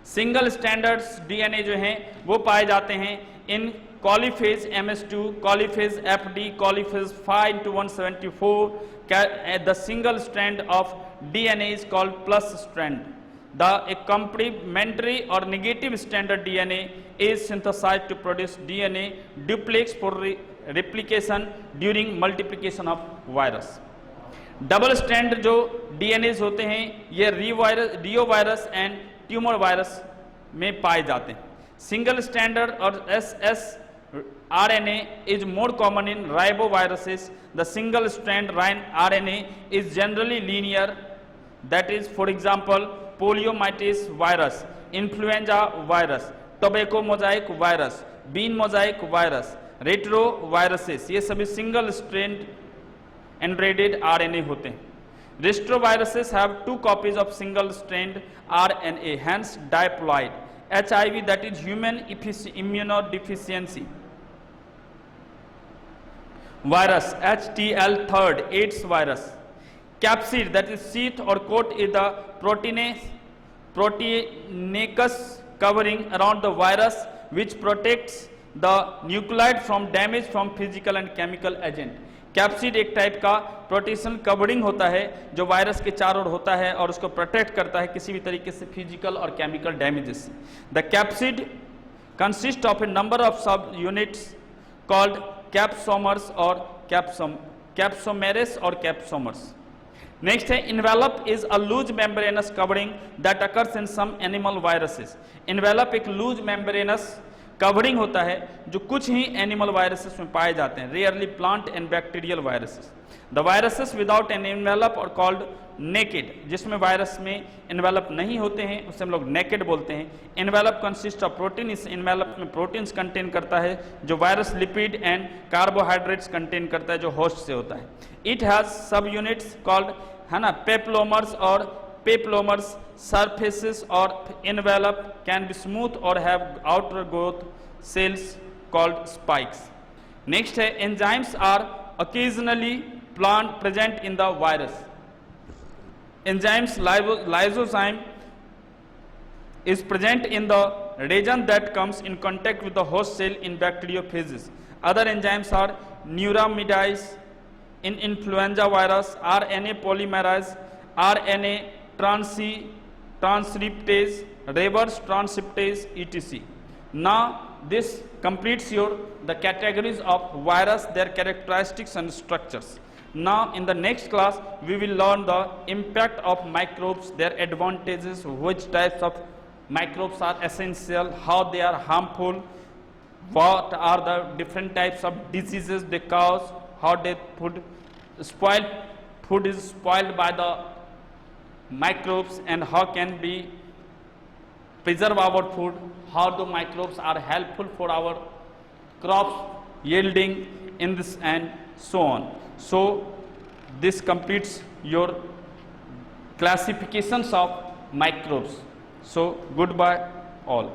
Single standards DNA जो हैं वो पाए जाते हैं इन कॉलीफेज MS2, कॉलीफेज FD, कॉलीफेज 5×174। The single strand of DNA is called plus strand। The complementary or negative stranded DNA is synthesized to produce DNA duplex for replication during multiplication of virus। Double strand जो DNAs होते हैं ये रियोवायरस and tumour virus में पाए जाते हैं। Single standard और RNA is more common in riboviruses। The single strand RNA is generally linear, that is for example poliomyelitis virus, influenza virus, tobacco mosaic virus, bean mosaic virus, retroviruses, ये सभी single strand enriched RNA होते हैं। Retroviruses have two copies of single strand RNA, hence diploid। HIV, that is human immunodeficiency virus HTL third AIDS virus. Capsid, that is sheath or coat, is the proteinous covering around the virus which protects the nucleolide from damage from physical and chemical agent. Capsid एक type का protection covering होता है जो virus के चारों ओर होता है और उसको प्रोटेक्ट करता है किसी भी तरीके से फिजिकल और केमिकल डैमेजेस से. The capsid consist of a number of subunits called capsomers और कैप्सोमेरेस और कैप्सोमर्स. नेक्स्ट है envelope is a loose membranous covering that occurs in some animal viruses. Envelope एक लूज मेम्ब्रेनस कवरिंग होता है जो कुछ ही animal viruses में पाए जाते हैं, rarely plant and bacterial viruses. The viruses without an envelope और कॉल्ड नेकेड, जिसमें वायरस में इन्वेलप नहीं होते हैं उसे हम लोग नेकेड बोलते हैं. इन्वेलप कंसिस्ट ऑफ प्रोटीन, इस इन्वेलप में प्रोटीन्स कंटेन करता है जो virus lipid and carbohydrates contain करता है जो होस्ट से होता है. इट हैज सब यूनिट्स कॉल्ड, है ना, पेप्लोमर्स और peplomers surfaces or envelope can be smooth or have outer growth cells called spikes. Next है enzymes are occasionally present in the virus. Enzymes, lysozyme is present in the region that comes in contact with the host cell in bacteriophages. Other enzymes are neuraminidase in influenza virus, RNA polymerase, RNA transcriptase, reverse transcriptase, etc. Now this completes the categories of virus, their characteristics and structures. Now in the next class we will learn the impact of microbes, their advantages, which types of microbes are essential, how they are harmful, what are the different types of diseases they cause, how they food is spoiled by the microbes and how can we preserve our food, how the microbes are helpful for our crops yielding in this and so on. So this completes your classifications of microbes. So goodbye all.